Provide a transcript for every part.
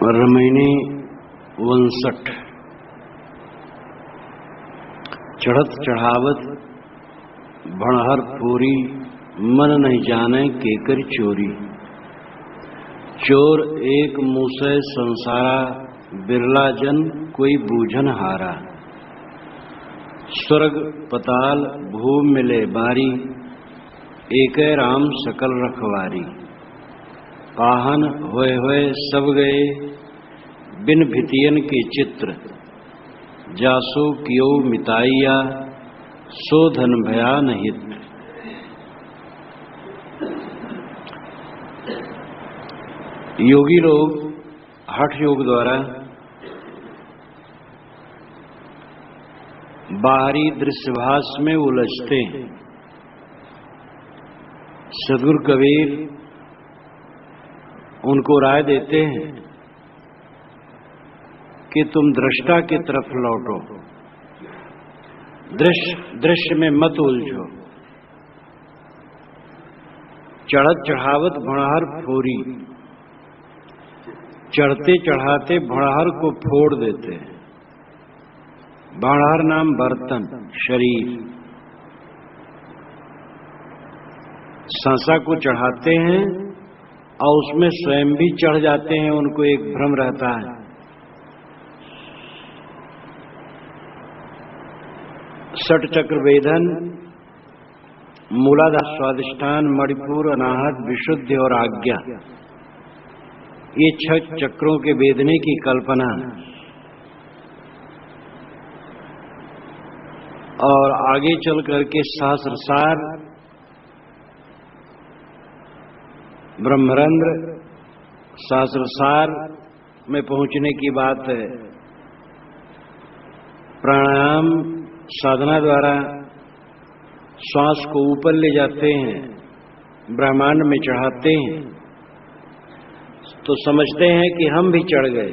रमैनी 59। चढ़त चढ़ावत भणहर पूरी, मन नहीं जाने केकर चोरी। चोर एक मूसे संसारा, बिरला जन कोई बूझन हारा। स्वर्ग पताल भूमि मिले बारी, एक राम सकल रखवारी। पाहन होए सब गए, बिन भितियन के चित्र। जासो कियो मिताइया, सो धन भया नहित। योगी लोग हठ योग द्वारा बाहरी दृश्यभास में उलझते हैं। सद्गुरु कबीर उनको राय देते हैं कि तुम दृष्टा की तरफ लौटो, दृश्य में मत उलझो। चढ़त चढ़ावत भणहर फोरी, चढ़ते चढ़ाते भणहर को फोड़ देते हैं। भणहर नाम बर्तन, शरीर। सांसा को चढ़ाते हैं और उसमें स्वयं भी चढ़ जाते हैं, उनको एक भ्रम रहता है। षट चक्र वेदन, मूलाधार, स्वादिष्ठान, मणिपुर, अनाहत, विशुद्धि और आज्ञा, ये 6 चक्रों के वेदने की कल्पना और आगे चल करके सहस्रसार, ब्रह्मरंध्र, सहस्रसार में पहुंचने की बात है। प्राणायाम साधना द्वारा श्वास को ऊपर ले जाते हैं, ब्रह्मांड में चढ़ाते हैं, तो समझते हैं कि हम भी चढ़ गए।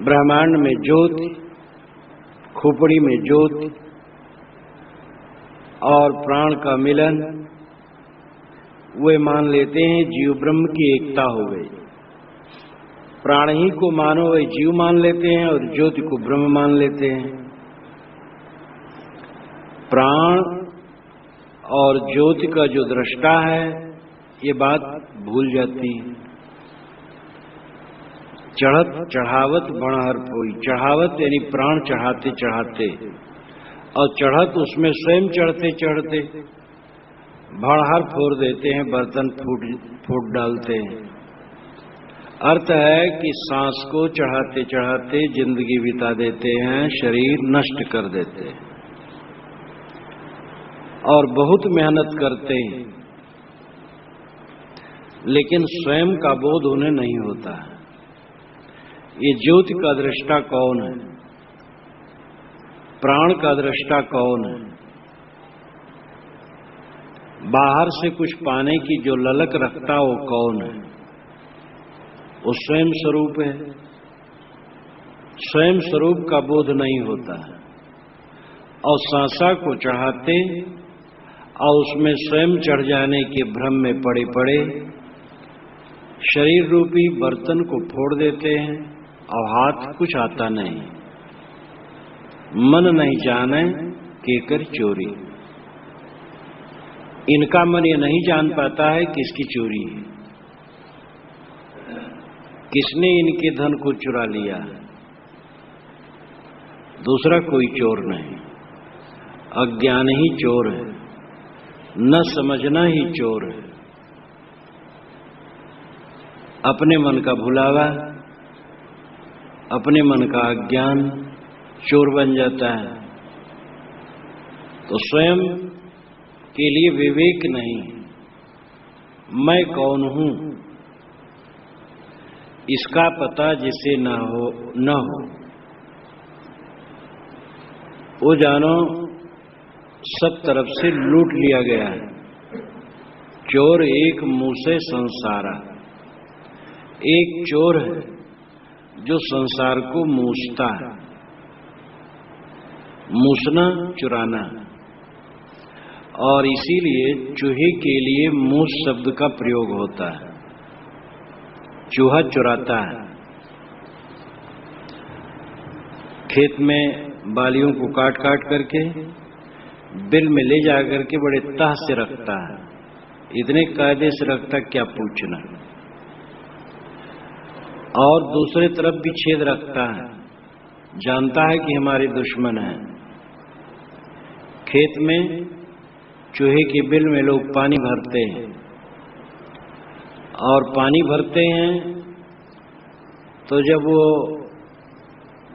ब्रह्मांड में ज्योति, खोपड़ी में ज्योति और प्राण का मिलन, वे मान लेते हैं जीव ब्रह्म की एकता हो गई। प्राण ही को मानो वे जीव मान लेते हैं और ज्योति को ब्रह्म मान लेते हैं। प्राण और ज्योति का जो दृष्टा है, ये बात भूल जाती है। चढ़त चढ़ावत भणहर फोरी, चढ़ावत यानी प्राण चढ़ाते चढ़ाते, और चढ़त उसमें स्वयं चढ़ते चढ़ते भणहर फोड़ देते हैं, बर्तन फूट डालते हैं। अर्थ है कि सांस को चढ़ाते चढ़ाते जिंदगी बिता देते हैं, शरीर नष्ट कर देते हैं और बहुत मेहनत करते हैं, लेकिन स्वयं का बोध उन्हें नहीं होता है। ये ज्योति का दृष्टा कौन है? प्राण का दृष्टा कौन है? बाहर से कुछ पाने की जो ललक रखता वो कौन है? वो स्वयं स्वरूप है। स्वयं स्वरूप का बोध नहीं होता है और सांसा को चढ़ाते और उसमें स्वयं चढ़ जाने के भ्रम में पड़े पड़े शरीर रूपी बर्तन को फोड़ देते हैं और हाथ कुछ आता नहीं। मन नहीं जाने केकर चोरी। इनका मन ये नहीं जान पाता है किसकी चोरी है, किसने इनके धन को चुरा लिया। दूसरा कोई चोर नहीं, अज्ञान ही चोर है, न समझना ही चोर है। अपने मन का भुलावा, अपने मन का अज्ञान चोर बन जाता है। तो स्वयं के लिए विवेक नहीं, मैं कौन हूं इसका पता जिसे न हो वो जानो सब तरफ से लूट लिया गया है। चोर एक मुंह से संसारा, एक चोर है जो संसार को मूसता है। मूसना, चुराना, और इसीलिए चूहे के लिए मूस शब्द का प्रयोग होता है। चूहा चुराता है, खेत में बालियों को काट काट करके बिल में ले जा करके बड़े तह से रखता है, इतने कायदे से रखता क्या पूछना। और दूसरे तरफ भी छेद रखता है, जानता है कि हमारे दुश्मन हैं। खेत में चूहे के बिल में लोग पानी भरते हैं और पानी भरते हैं तो जब वो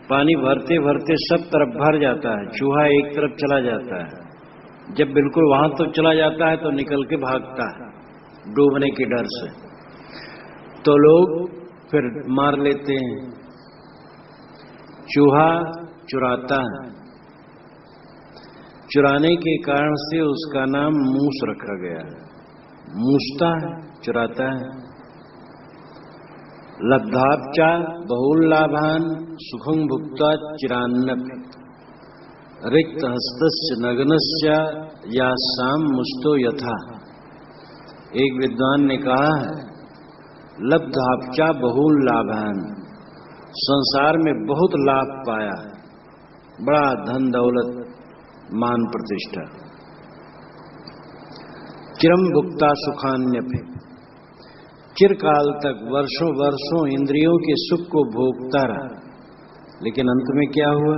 पानी भरते भरते सब तरफ भर जाता है, चूहा एक तरफ चला जाता है। जब बिल्कुल वहां तक चला जाता है तो निकल के भागता है डूबने के डर से, तो लोग फिर मार लेते हैं। चूहा चुराता है, चुराने के कारण से उसका नाम मूस रखा गया है। मूसता है, चुराता है। लब्धाप्चा बहुल लाभान सुखं भुक्ता चिरान्नप रिक्त हस्तस्य नग्नस्य या साम मुस्तो यथा। एक विद्वान ने कहा है, लब्धाप्चा बहुल लाभान, संसार में बहुत लाभ पाया, बड़ा धन दौलत मान प्रतिष्ठा। चिरम भुक्ता सुखान्यपि, चिरकाल तक वर्षों वर्षों इंद्रियों के सुख को भोगता रहा, लेकिन अंत में क्या हुआ?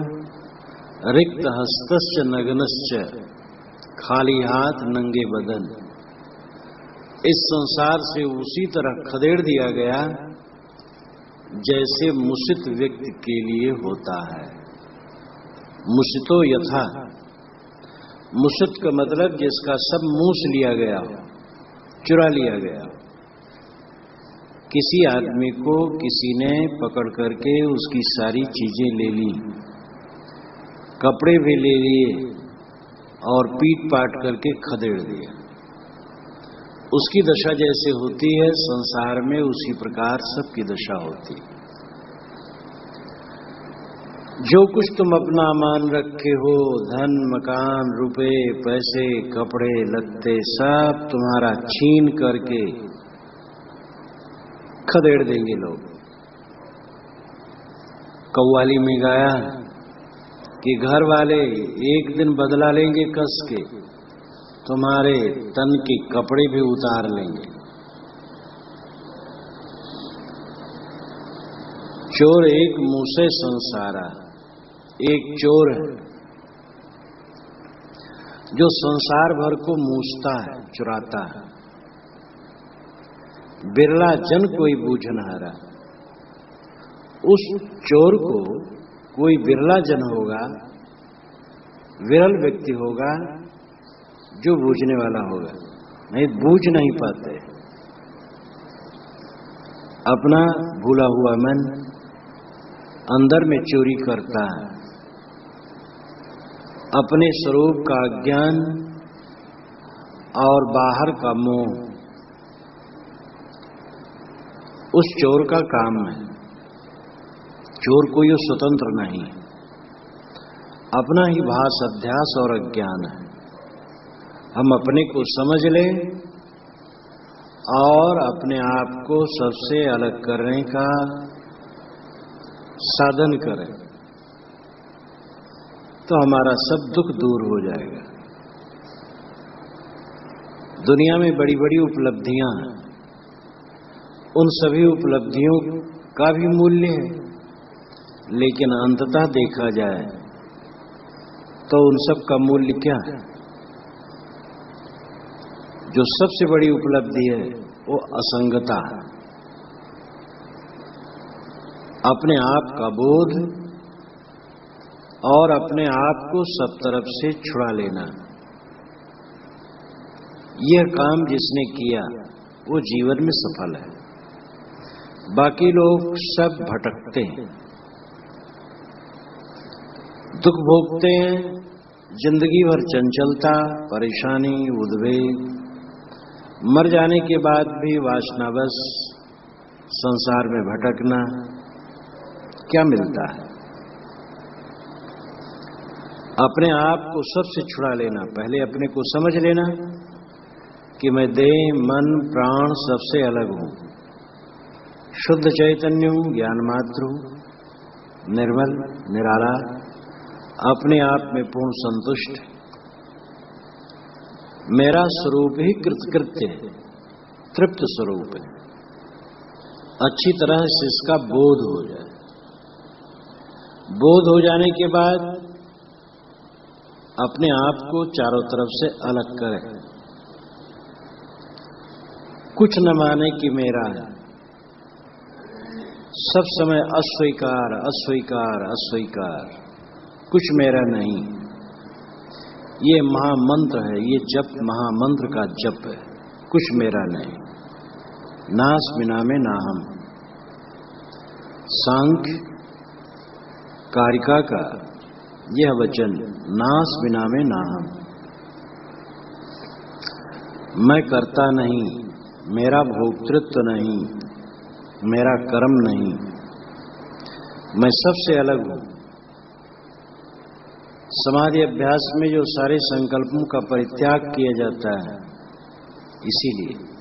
रिक्त हस्तस्य नग्नस्य, खाली हाथ नंगे बदन। इस संसार से उसी तरह खदेड़ दिया गया जैसे मुसित व्यक्ति के लिए होता है। मुसितो यथा, मुसित का मतलब जिसका सब मूस लिया गया हो, चुरा लिया गया। किसी आदमी को किसी ने पकड़ करके उसकी सारी चीजें ले ली, कपड़े भी ले लिए और पीट पाट करके खदेड़ दिया। उसकी दशा जैसे होती है संसार में, उसी प्रकार सबकी दशा होती है। जो कुछ तुम अपना मान रखे हो, धन मकान रुपए पैसे कपड़े लत्ते, सब तुम्हारा छीन करके खदेड़ देंगे लोग। कव्वाली में गाया कि घर वाले एक दिन बदला लेंगे कस के, तुम्हारे तन के कपड़े भी उतार लेंगे। चोर एक मुंह से संसारा, एक चोर है जो संसार भर को मूसता है, चुराता है। बिरला जन कोई बूझनहारा, उस चोर को कोई बिरला जन होगा, विरल व्यक्ति होगा जो बूझने वाला होगा, नहीं बूझ नहीं पाते। अपना भूला हुआ मन अंदर में चोरी करता है, अपने स्वरूप का ज्ञान और बाहर का मोह उस चोर का काम है। चोर कोई स्वतंत्र नहीं, अपना ही भास अध्यास और अज्ञान है। हम अपने को समझ लें और अपने आप को सबसे अलग करने का साधन करें तो हमारा सब दुख दूर हो जाएगा। दुनिया में बड़ी बड़ी उपलब्धियां हैं, उन सभी उपलब्धियों का भी मूल्य है, लेकिन अंततः देखा जाए तो उन सब का मूल्य क्या है? जो सबसे बड़ी उपलब्धि है वो असंगता है, अपने आप का बोध और अपने आप को सब तरफ से छुड़ा लेना। यह काम जिसने किया वो जीवन में सफल है। बाकी लोग सब भटकते हैं, दुख भोगते हैं, जिंदगी भर चंचलता, परेशानी, उद्वेग, मर जाने के बाद भी वासनावश संसार में भटकना। क्या मिलता है? अपने आप को सबसे छुड़ा लेना। पहले अपने को समझ लेना कि मैं देह मन प्राण सबसे अलग हूं, शुद्ध चैतन्य हूं, ज्ञान मात्र हूं, निर्मल निराला, अपने आप में पूर्ण संतुष्ट। मेरा स्वरूप ही कृतकृत्य है, तृप्त स्वरूप है। अच्छी तरह से इसका बोध हो जाए। बोध हो जाने के बाद अपने आप को चारों तरफ से अलग करें। कुछ न माने कि मेरा है, सब समय अस्वीकार अस्वीकार अस्वीकार, कुछ मेरा नहीं। ये महामंत्र है, ये जप महामंत्र का जप है, कुछ मेरा नहीं। नास बिना में नाहम। सांख्य कारिका का यह वचन, नास बिना में नाहम। मैं करता नहीं, मेरा भोक्तृत्व नहीं, मेरा कर्म नहीं, मैं सबसे अलग हूं। समाधि अभ्यास में जो सारे संकल्पों का परित्याग किया जाता है, इसीलिए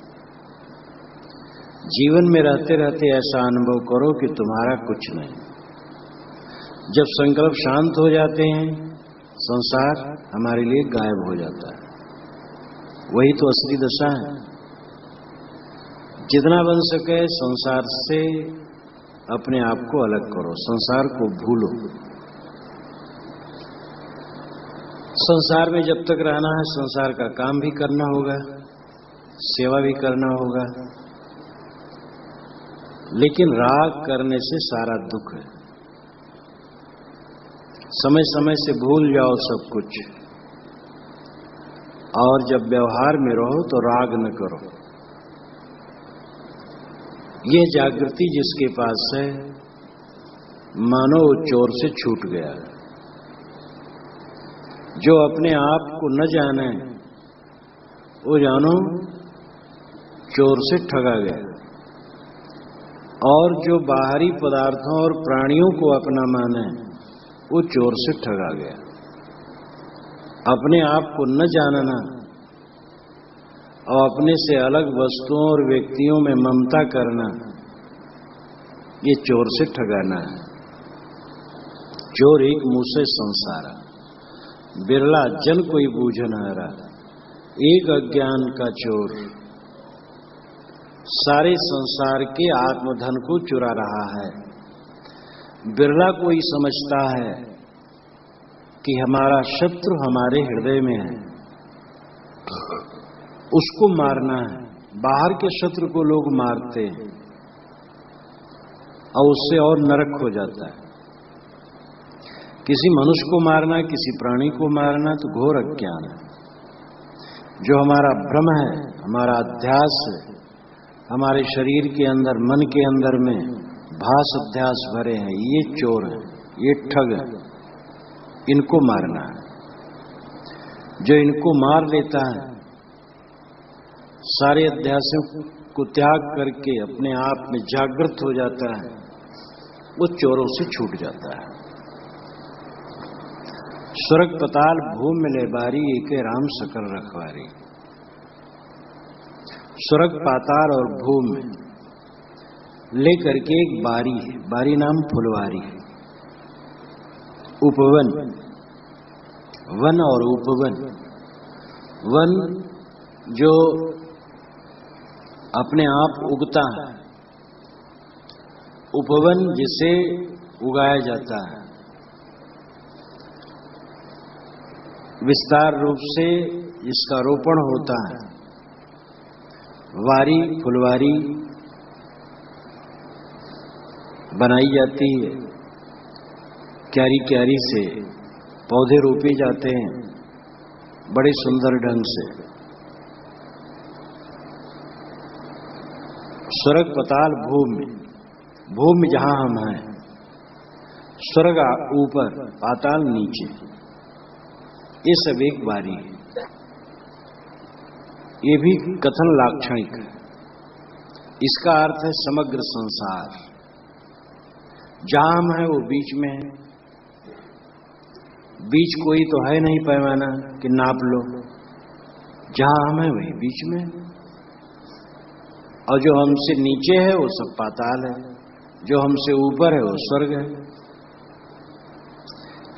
जीवन में रहते रहते ऐसा अनुभव करो कि तुम्हारा कुछ नहीं। जब संकल्प शांत हो जाते हैं, संसार हमारे लिए गायब हो जाता है। वही तो असली दशा है। जितना बन सके संसार से अपने आप को अलग करो, संसार को भूलो। संसार में जब तक रहना है, संसार का काम भी करना होगा, सेवा भी करना होगा, लेकिन राग करने से सारा दुख है। समय समय से भूल जाओ सब कुछ, और जब व्यवहार में रहो तो राग न करो। ये जागृति जिसके पास है, मानो वो चोर से छूट गया। जो अपने आप को न जाने, वो जानो चोर से ठगा गया। और जो बाहरी पदार्थों और प्राणियों को अपना माने, वो चोर से ठगा गया। अपने आप को न जानना और अपने से अलग वस्तुओं और व्यक्तियों में ममता करना, ये चोर से ठगाना है। चोर एक मुंह से संसारा, बिरला जन कोई बूझन हारा। एक अज्ञान का चोर सारे संसार के आत्मधन को चुरा रहा है। बिरला कोई समझता है कि हमारा शत्रु हमारे हृदय में है, उसको मारना है। बाहर के शत्रु को लोग मारते हैं और उससे और नरक हो जाता है। किसी मनुष्य को मारना, किसी प्राणी को मारना तो घोर अज्ञान है। जो हमारा भ्रम है, हमारा अध्यास है, हमारे शरीर के अंदर, मन के अंदर में भास अध्यास भरे हैं, ये चोर है, ये ठग है। इनको मारना है। जो इनको मार लेता है, सारे अध्यासों को त्याग करके अपने आप में जागृत हो जाता है, वो चोरों से छूट जाता है। स्वर्ग पताल भूमि मिले बारी, एके राम सकल रखवारी। स्वर्ग पाताल और भूमि लेकर के एक बारी है, बारी नाम फुलवारी है। उपवन, वन और उपवन। वन जो अपने आप उगता है, उपवन जिसे उगाया जाता है। विस्तार रूप से इसका रोपण होता है। वारी, फुलवारी बनाई जाती है। क्यारी क्यारी से पौधे रोपे जाते हैं बड़े सुंदर ढंग से। स्वर्ग पताल भूमि, भूमि जहां हम हैं, स्वर्ग ऊपर, पाताल नीचे, ये सब एक बारी है। ये भी कथन लाक्षणिक है। इसका अर्थ है समग्र संसार। जहां हम हैं वो बीच में है। बीच कोई तो है नहीं पैमाना कि नाप लो। जहां हम हैं वही बीच में। और जो हमसे नीचे है वो सब पाताल है, जो हमसे ऊपर है वो स्वर्ग है।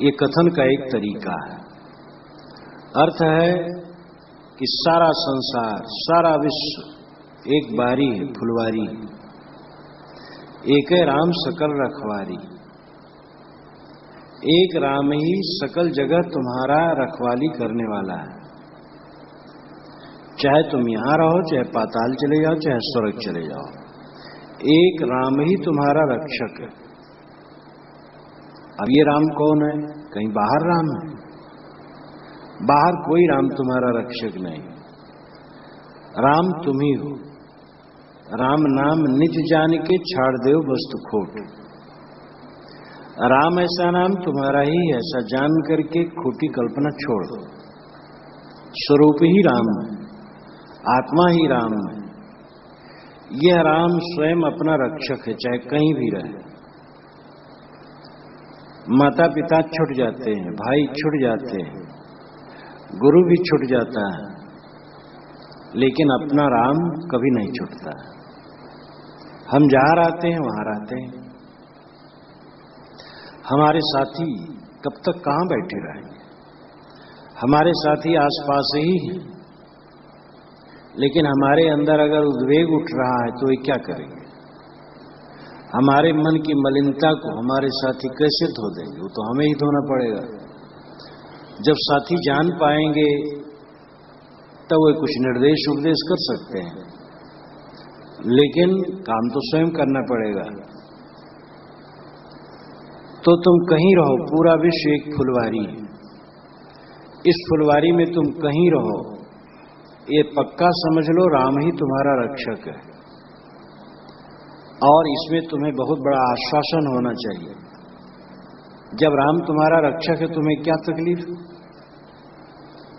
ये कथन का एक तरीका है। अर्थ है कि सारा संसार, सारा विश्व एक बारी है, फुलवारी। एक है राम सकल रखवारी। एक राम ही सकल जगह तुम्हारा रखवाली करने वाला है। चाहे तुम यहां रहो, चाहे पाताल चले जाओ, चाहे स्वर्ग चले जाओ, एक राम ही तुम्हारा रक्षक है। अब ये राम कौन है? कहीं बाहर राम है? बाहर कोई राम तुम्हारा रक्षक नहीं। राम तुम ही हो। राम नाम निज जान के छाड़ देव वस्तु खोट। राम ऐसा नाम तुम्हारा ही है, ऐसा जान करके खोटी कल्पना छोड़ दो। स्वरूप ही राम है, आत्मा ही राम है। यह राम स्वयं अपना रक्षक है, चाहे कहीं भी रहे। माता पिता छूट जाते हैं, भाई छूट जाते हैं, गुरु भी छूट जाता है, लेकिन अपना राम कभी नहीं छूटता। हम जहां रहते हैं वहां रहते हैं। हमारे साथी कब तक कहां बैठे रहेंगे? हमारे साथी आसपास ही हैं, लेकिन हमारे अंदर अगर उद्वेग उठ रहा है तो ये क्या करेंगे? हमारे मन की मलिनता को हमारे साथी कैसे धो देंगे? वो तो हमें ही धोना पड़ेगा। जब साथी जान पाएंगे तब वे कुछ निर्देश उपदेश कर सकते हैं, लेकिन काम तो स्वयं करना पड़ेगा। तो तुम कहीं रहो, पूरा विश्व एक फुलवारी है। इस फुलवारी में तुम कहीं रहो, ये पक्का समझ लो राम ही तुम्हारा रक्षक है। और इसमें तुम्हें बहुत बड़ा आश्वासन होना चाहिए। जब राम तुम्हारा रक्षक है, तुम्हें क्या तकलीफ?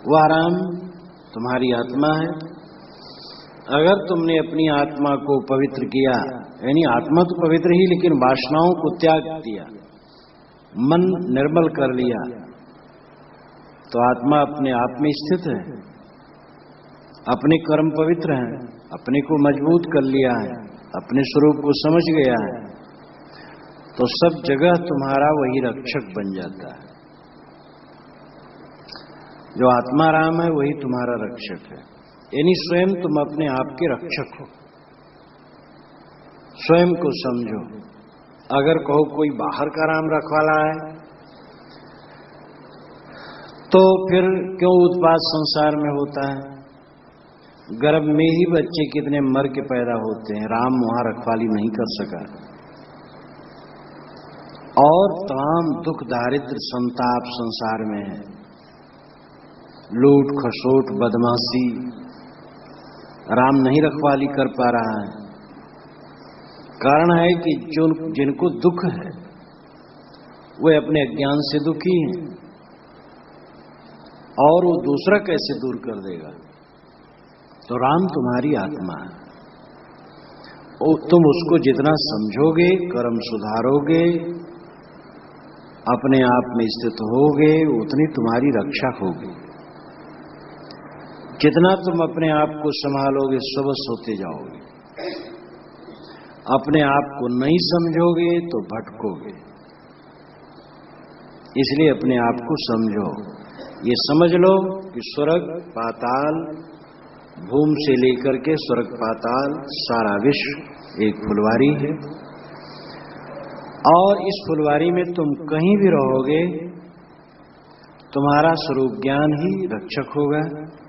वह राम तुम्हारी आत्मा है। अगर तुमने अपनी आत्मा को पवित्र किया, यानी आत्मा तो पवित्र ही, लेकिन वासनाओं को त्याग दिया, मन निर्मल कर लिया, तो आत्मा अपने आप में स्थित है। अपने कर्म पवित्र हैं, अपने को मजबूत कर लिया है, अपने स्वरूप को समझ गया है, तो सब जगह तुम्हारा वही रक्षक बन जाता है। जो आत्मा राम है वही तुम्हारा रक्षक है। यानी स्वयं तुम अपने आप के रक्षक हो। स्वयं को समझो। अगर कहो कोई बाहर का राम रखवाला है, तो फिर क्यों उत्पात संसार में होता है? गर्भ में ही बच्चे कितने मर के पैदा होते हैं, राम वहां रखवाली नहीं कर सका। और तमाम दुख दारिद्र संताप संसार में है, लूट खसोट बदमाशी, राम नहीं रखवाली कर पा रहा है। कारण है कि जो जिनको दुख है वे अपने अज्ञान से दुखी हैं, और वो दूसरा कैसे दूर कर देगा? तो राम तुम्हारी आत्मा है। तुम उसको जितना समझोगे, कर्म सुधारोगे, अपने आप में स्थित होगे, उतनी तुम्हारी रक्षा होगी। जितना तुम अपने आप को संभालोगे, स्वस्थ होते जाओगे। अपने आप को नहीं समझोगे तो भटकोगे। इसलिए अपने आप को समझो। ये समझ लो कि स्वर्ग पाताल, भूमि से लेकर के स्वर्ग पाताल, सारा विश्व एक फुलवारी है। और इस फुलवारी में तुम कहीं भी रहोगे, तुम्हारा स्वरूप ज्ञान ही रक्षक होगा।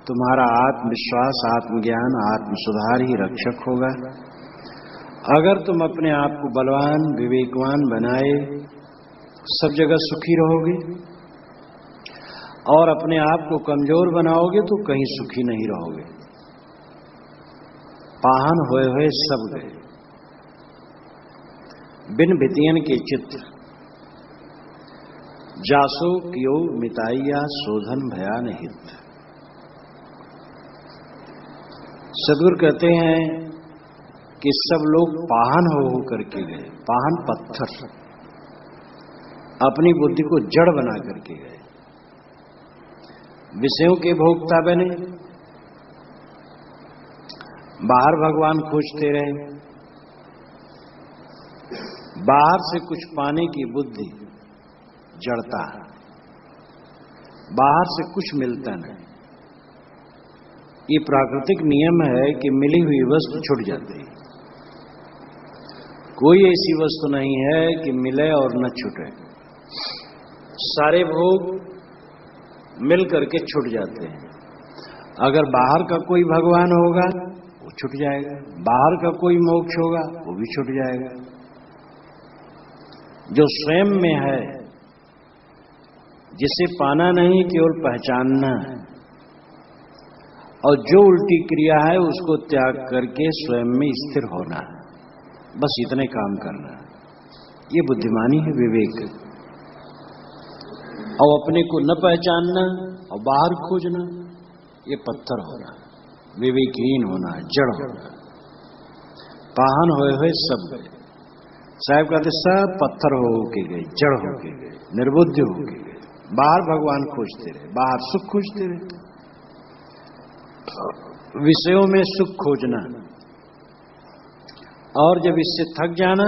तुम्हारा आत्मविश्वास, आत्मज्ञान, आत्म सुधार ही रक्षक होगा। अगर तुम अपने आप को बलवान, विवेकवान बनाए सब जगह सुखी रहोगे, और अपने आप को कमजोर बनाओगे तो कहीं सुखी नहीं रहोगे। पाहन होए हुए सब गए, बिन भितियन के चित्र, जासो कियो मिताइया शोधन भयान हित। सदगुरु कहते हैं कि सब लोग पाहन हो करके गए, पाहन पत्थर, अपनी बुद्धि को जड़ बना करके गए, विषयों के भोक्ता बने, बाहर भगवान खोजते रहे, बाहर से कुछ पाने की बुद्धि जड़ता है, बाहर से कुछ मिलता नहीं। ये प्राकृतिक नियम है कि मिली हुई वस्तु छूट जाती है। कोई ऐसी वस्तु नहीं है कि मिले और न छूटे। सारे भोग मिल करके छूट जाते हैं। अगर बाहर का कोई भगवान होगा वो छूट जाएगा, बाहर का कोई मोक्ष होगा वो भी छूट जाएगा। जो स्वयं में है, जिसे पाना नहीं केवल पहचानना है, और जो उल्टी क्रिया है उसको त्याग करके स्वयं में स्थिर होना है, बस इतने काम करना है। ये बुद्धिमानी है, विवेक। और अपने को न पहचानना और बाहर खोजना, ये पत्थर होना, विवेकहीन होना, जड़ होना। पाहन होए हुए सब गए। साहब कहते सब पत्थर हो के गए, जड़ हो के गए, निर्बुद्ध हो के गए। बाहर भगवान खोजते रहे, बाहर सुख खोजते रहे, विषयों में सुख खोजना, और जब इससे थक जाना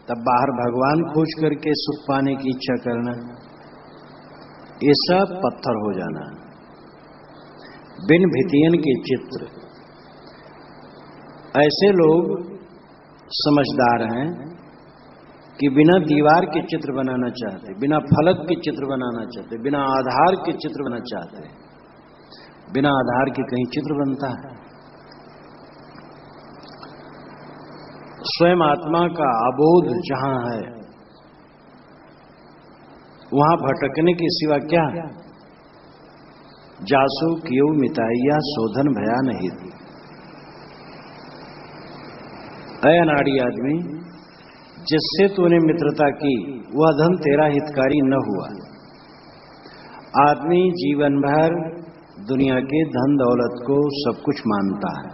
तब बाहर भगवान खोज करके सुख पाने की इच्छा करना, ये सब पत्थर हो जाना। बिन भितियन के चित्र। ऐसे लोग समझदार हैं कि बिना दीवार के चित्र बनाना चाहते, बिना फलक के चित्र बनाना चाहते, बिना आधार के चित्र बनाना चाहते। बिना आधार के कहीं चित्र बनता है? स्वयं आत्मा का अबोध जहां है वहां भटकने के सिवा क्या है? जासु कियो मिताइया शोधन भया नहीं। ऐ अनाड़ी आदमी, जिससे तूने मित्रता की वह धन तेरा हितकारी न हुआ। आदमी जीवन भर दुनिया के धन दौलत को सब कुछ मानता है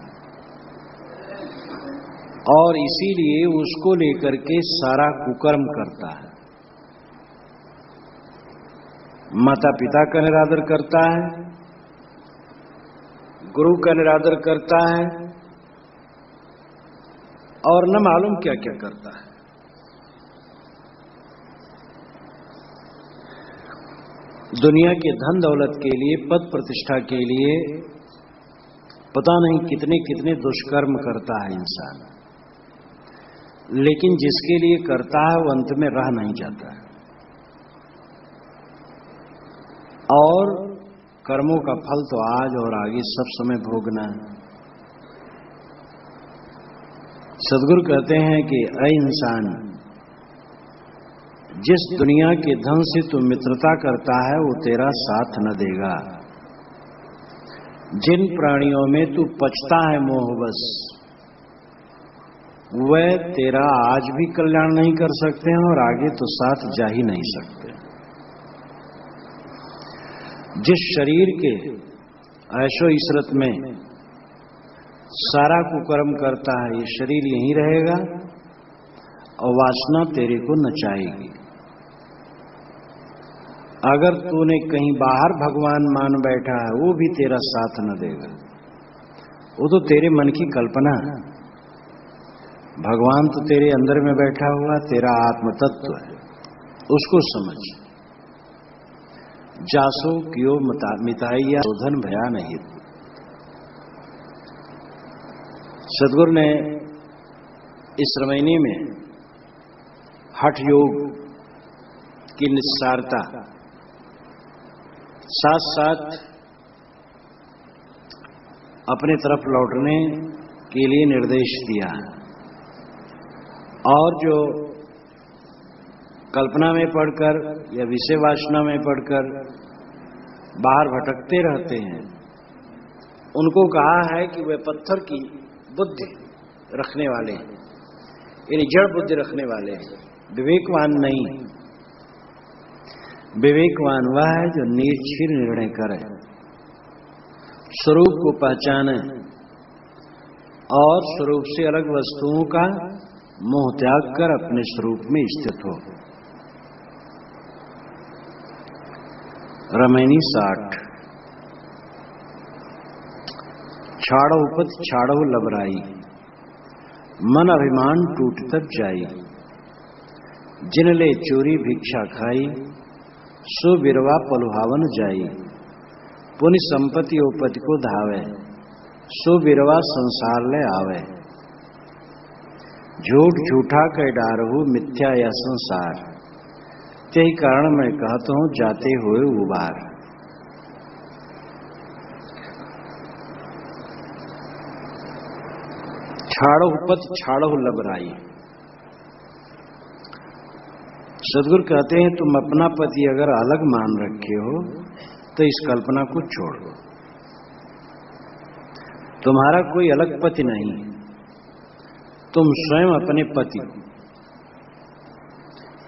और इसीलिए उसको लेकर के सारा कुकर्म करता है। माता पिता का निरादर करता है, गुरु का निरादर करता है, और न मालूम क्या क्या करता है। दुनिया के धन दौलत के लिए, पद प्रतिष्ठा के लिए पता नहीं कितने कितने दुष्कर्म करता है इंसान, लेकिन जिसके लिए करता है वो अंत में रह नहीं जाता है और कर्मों का फल तो आज और आगे सब समय भोगना है। सद्गुरु कहते हैं कि ऐ इंसान, जिस दुनिया के धन से तू मित्रता करता है वो तेरा साथ न देगा। जिन प्राणियों में तू पचता है मोहवश, वह तेरा आज भी कल्याण नहीं कर सकते हैं और आगे तो साथ जा ही नहीं सकते। जिस शरीर के ऐशो इशरत में सारा कुकर्म करता है, ये शरीर यहीं रहेगा और वासना तेरे को नचाएगी। अगर तूने कहीं बाहर भगवान मान बैठा है वो भी तेरा साथ न देगा। वो तो तेरे मन की कल्पना है, भगवान तो तेरे अंदर में बैठा हुआ तेरा आत्म तत्व है, उसको समझ। जासो कियो मिताइया शोधन भया नहीं। सद्गुरु ने इस रामायणी में हठ योग की निस्सारता, साथ साथ अपने तरफ लौटने के लिए निर्देश दिया है। और जो कल्पना में पढ़कर या विषय वासना में पढ़कर बाहर भटकते रहते हैं, उनको कहा है कि वे पत्थर की बुद्धि रखने वाले हैं, यानी जड़ बुद्धि रखने वाले हैं, विवेकवान नहीं। विवेकवान वह है जो निर्भय निर्णय करे, स्वरूप को पहचाने और स्वरूप से अलग वस्तुओं का मोह त्याग कर अपने स्वरूप में स्थित हो। रामायणी 60। छाड़ो पथ छाड़ो लबराई, मन अभिमान टूट तब जाई। जिन ले चोरी भिक्षा खाई, सो बिरवा पलुहावन जाई। पुनि संपत्ति उपति को धावे, सो बिरवा संसार ले आवे। झूठ झूठा कह डारहु मिथ्या या संसार, यही कारण मैं कहता हूं जाते हुए उबार। छाड़ो पथ छाड़ो लबराई। सदगुरु कहते हैं तुम अपना पति अगर अलग मान रखे हो तो इस कल्पना को छोड़ दो। तुम्हारा कोई अलग पति नहीं, तुम स्वयं अपने पति,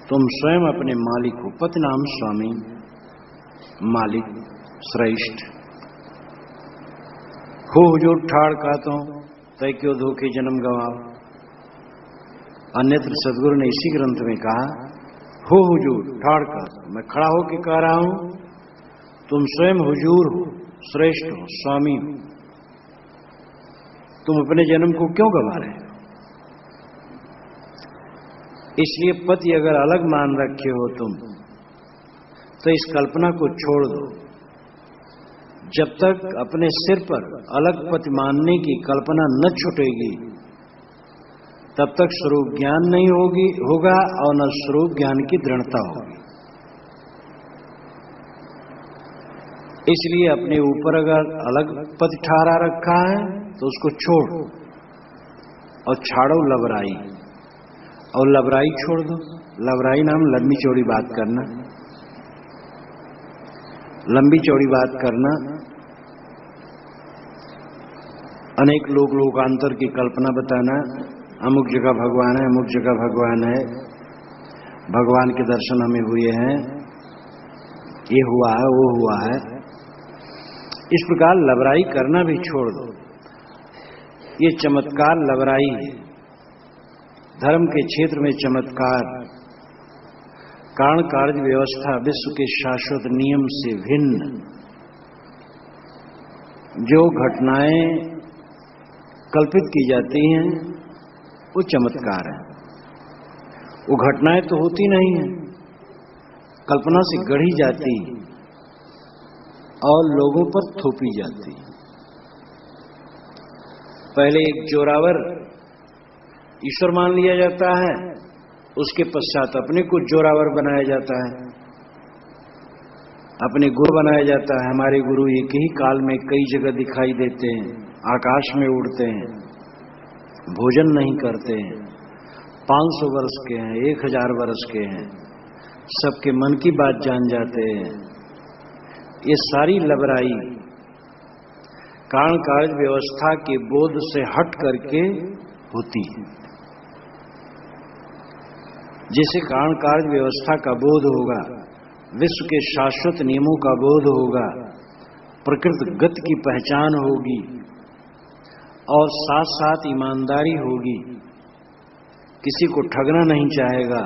तुम स्वयं अपने मालिक हो। पति नाम स्वामी, मालिक, श्रेष्ठ हो। हुजूर ठाड़ कहता हूं तय क्यों धोखे जन्म गवाओ। अन्यत्र सदगुरु ने इसी ग्रंथ में कहा, हो हुजूर ठाड़ कहता हूं, मैं खड़ा होकर कह रहा हूं, तुम स्वयं हुजूर हो, श्रेष्ठ हो, स्वामी हो। तुम अपने जन्म को क्यों गवा रहे हो? इसलिए पति अगर अलग मान रखे हो तुम, तो इस कल्पना को छोड़ दो। जब तक अपने सिर पर अलग पति मानने की कल्पना न छूटेगी, तब तक स्वरूप ज्ञान नहीं होगा और न स्वरूप ज्ञान की दृढ़ता होगी। इसलिए अपने ऊपर अगर अलग पति ठहरा रखा है तो उसको छोड़ और छाड़ो लबराई, और लबराई छोड़ दो। लबराई नाम लंबी चौड़ी बात करना, लंबी चौड़ी बात करना। अनेक लोग लोकांतर की कल्पना बताना, अमुक जगह भगवान है, अमुक जगह भगवान है, भगवान के दर्शन हमें हुए हैं, ये हुआ है, वो हुआ है। इस प्रकार लबराई करना भी छोड़ दो। ये चमत्कार लबराई है। धर्म के क्षेत्र में चमत्कार, कारण कार्य व्यवस्था विश्व के शाश्वत नियम से भिन्न जो घटनाएं कल्पित की जाती हैं वो चमत्कार है। वो घटनाएं तो होती नहीं है, कल्पना से गढ़ी जाती और लोगों पर थोपी जाती। पहले एक जोरावर ईश्वर मान लिया जाता है, उसके पश्चात अपने को जोरावर बनाया जाता है, अपने गुरु बनाया जाता है। हमारे गुरु एक ही काल में कई जगह दिखाई देते हैं, आकाश में उड़ते हैं, भोजन नहीं करते हैं, 500 वर्ष के हैं, 1000 वर्ष के हैं, सबके मन की बात जान जाते हैं। ये सारी लबराई कारण कार्य व्यवस्था के बोध से हट करके होती है। जिसे कारण कार्य व्यवस्था का बोध होगा, विश्व के शाश्वत नियमों का बोध होगा, प्रकृति गति की पहचान होगी और साथ साथ ईमानदारी होगी, किसी को ठगना नहीं चाहेगा,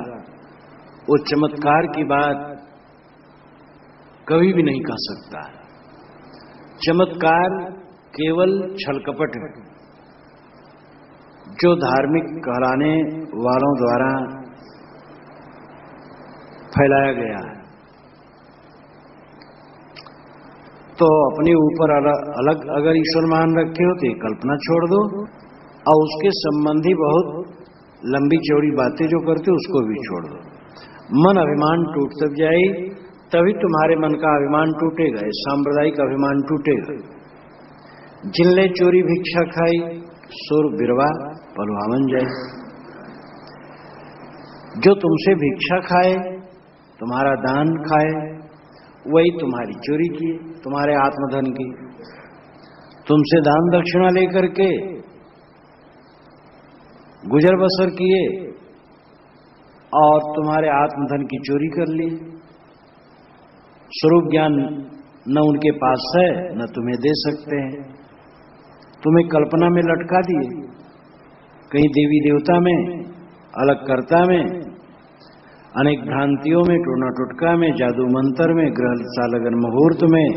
वो चमत्कार की बात कभी भी नहीं कह सकता। चमत्कार केवल छल कपट है जो धार्मिक कहलाने वालों द्वारा फैलाया गया है। तो अपने ऊपर अलग अगर ईश्वर मान रखे हो तो ये कल्पना छोड़ दो, और उसके संबंधी बहुत लंबी चौड़ी बातें जो करते हो उसको भी छोड़ दो। मन अभिमान टूट तब जाए, तभी तुम्हारे मन का अभिमान टूटेगा, सांप्रदायिक अभिमान टूटेगा। जिनले चोरी भिक्षा खाई, सुर बिरवा पलुहावन जाए। जो तुमसे भिक्षा खाए, तुम्हारा दान खाए, वही तुम्हारी चोरी की, तुम्हारे आत्मधन की। तुमसे दान दक्षिणा लेकर के गुजर बसर किए और तुम्हारे आत्मधन की चोरी कर ली। स्वरूप ज्ञान न उनके पास है न तुम्हें दे सकते हैं, तुम्हें कल्पना में लटका दिए, कहीं देवी देवता में, अलग कर्ता में, अनेक भ्रांतियों में, टोना टुटका में, जादू मंत्र में, ग्रह सालगन मुहूर्त में,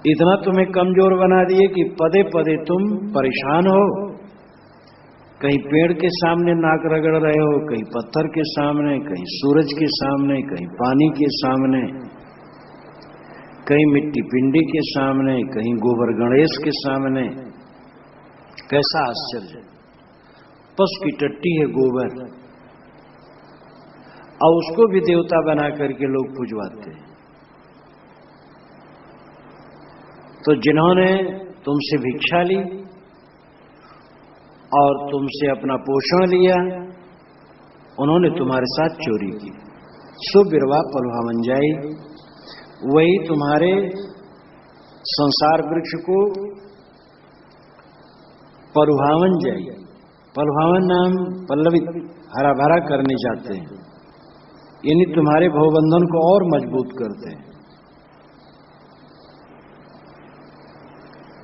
इतना तुम्हें कमजोर बना दिए कि पदे पदे तुम परेशान हो। कहीं पेड़ के सामने नाक रगड़ रहे हो, कहीं पत्थर के सामने, कहीं सूरज के सामने, कहीं पानी के सामने, कहीं मिट्टी पिंडी के सामने, कहीं गोबर गणेश के सामने। कैसा आश्चर्य! पशु की टट्टी है गोबर, और उसको भी देवता बना करके लोग पूजवाते हैं। तो जिन्होंने तुमसे भिक्षा ली और तुमसे अपना पोषण लिया, उन्होंने तुम्हारे साथ चोरी की। सुबिरवा पलुहावन जाई, वही तुम्हारे संसार वृक्ष को पलुहावन जाई। पलुहावन नाम पल्लवित, हरा भरा करने जाते हैं, यानी तुम्हारे भवबंधन को और मजबूत करते हैं।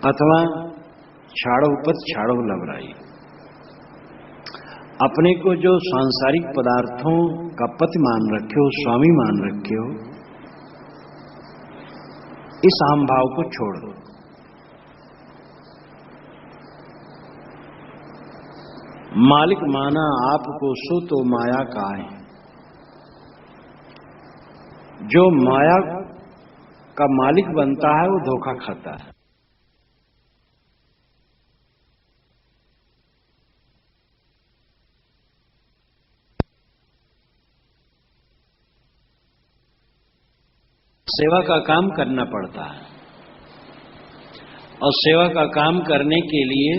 अथवा छाड़ो पत छाड़ो लबराई, अपने को जो सांसारिक पदार्थों का पति मान रखे हो, स्वामी मान रखे हो, इस अहम भाव को छोड़ दो। मालिक माना आपको सो तो माया का है। जो माया का मालिक बनता है वो धोखा खाता है। सेवा का काम करना पड़ता है, और सेवा का काम करने के लिए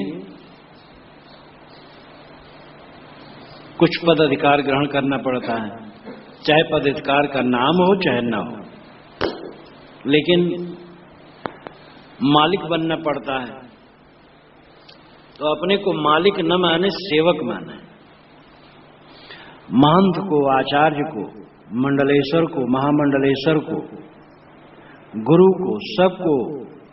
कुछ पद अधिकार ग्रहण करना पड़ता है, चाहे पद अधिकार का नाम हो चाहे ना हो, लेकिन मालिक बनना पड़ता है। तो अपने को मालिक न माने, सेवक माने। महंत को, आचार्य को, मंडलेश्वर को, महामंडलेश्वर को, गुरु को, सबको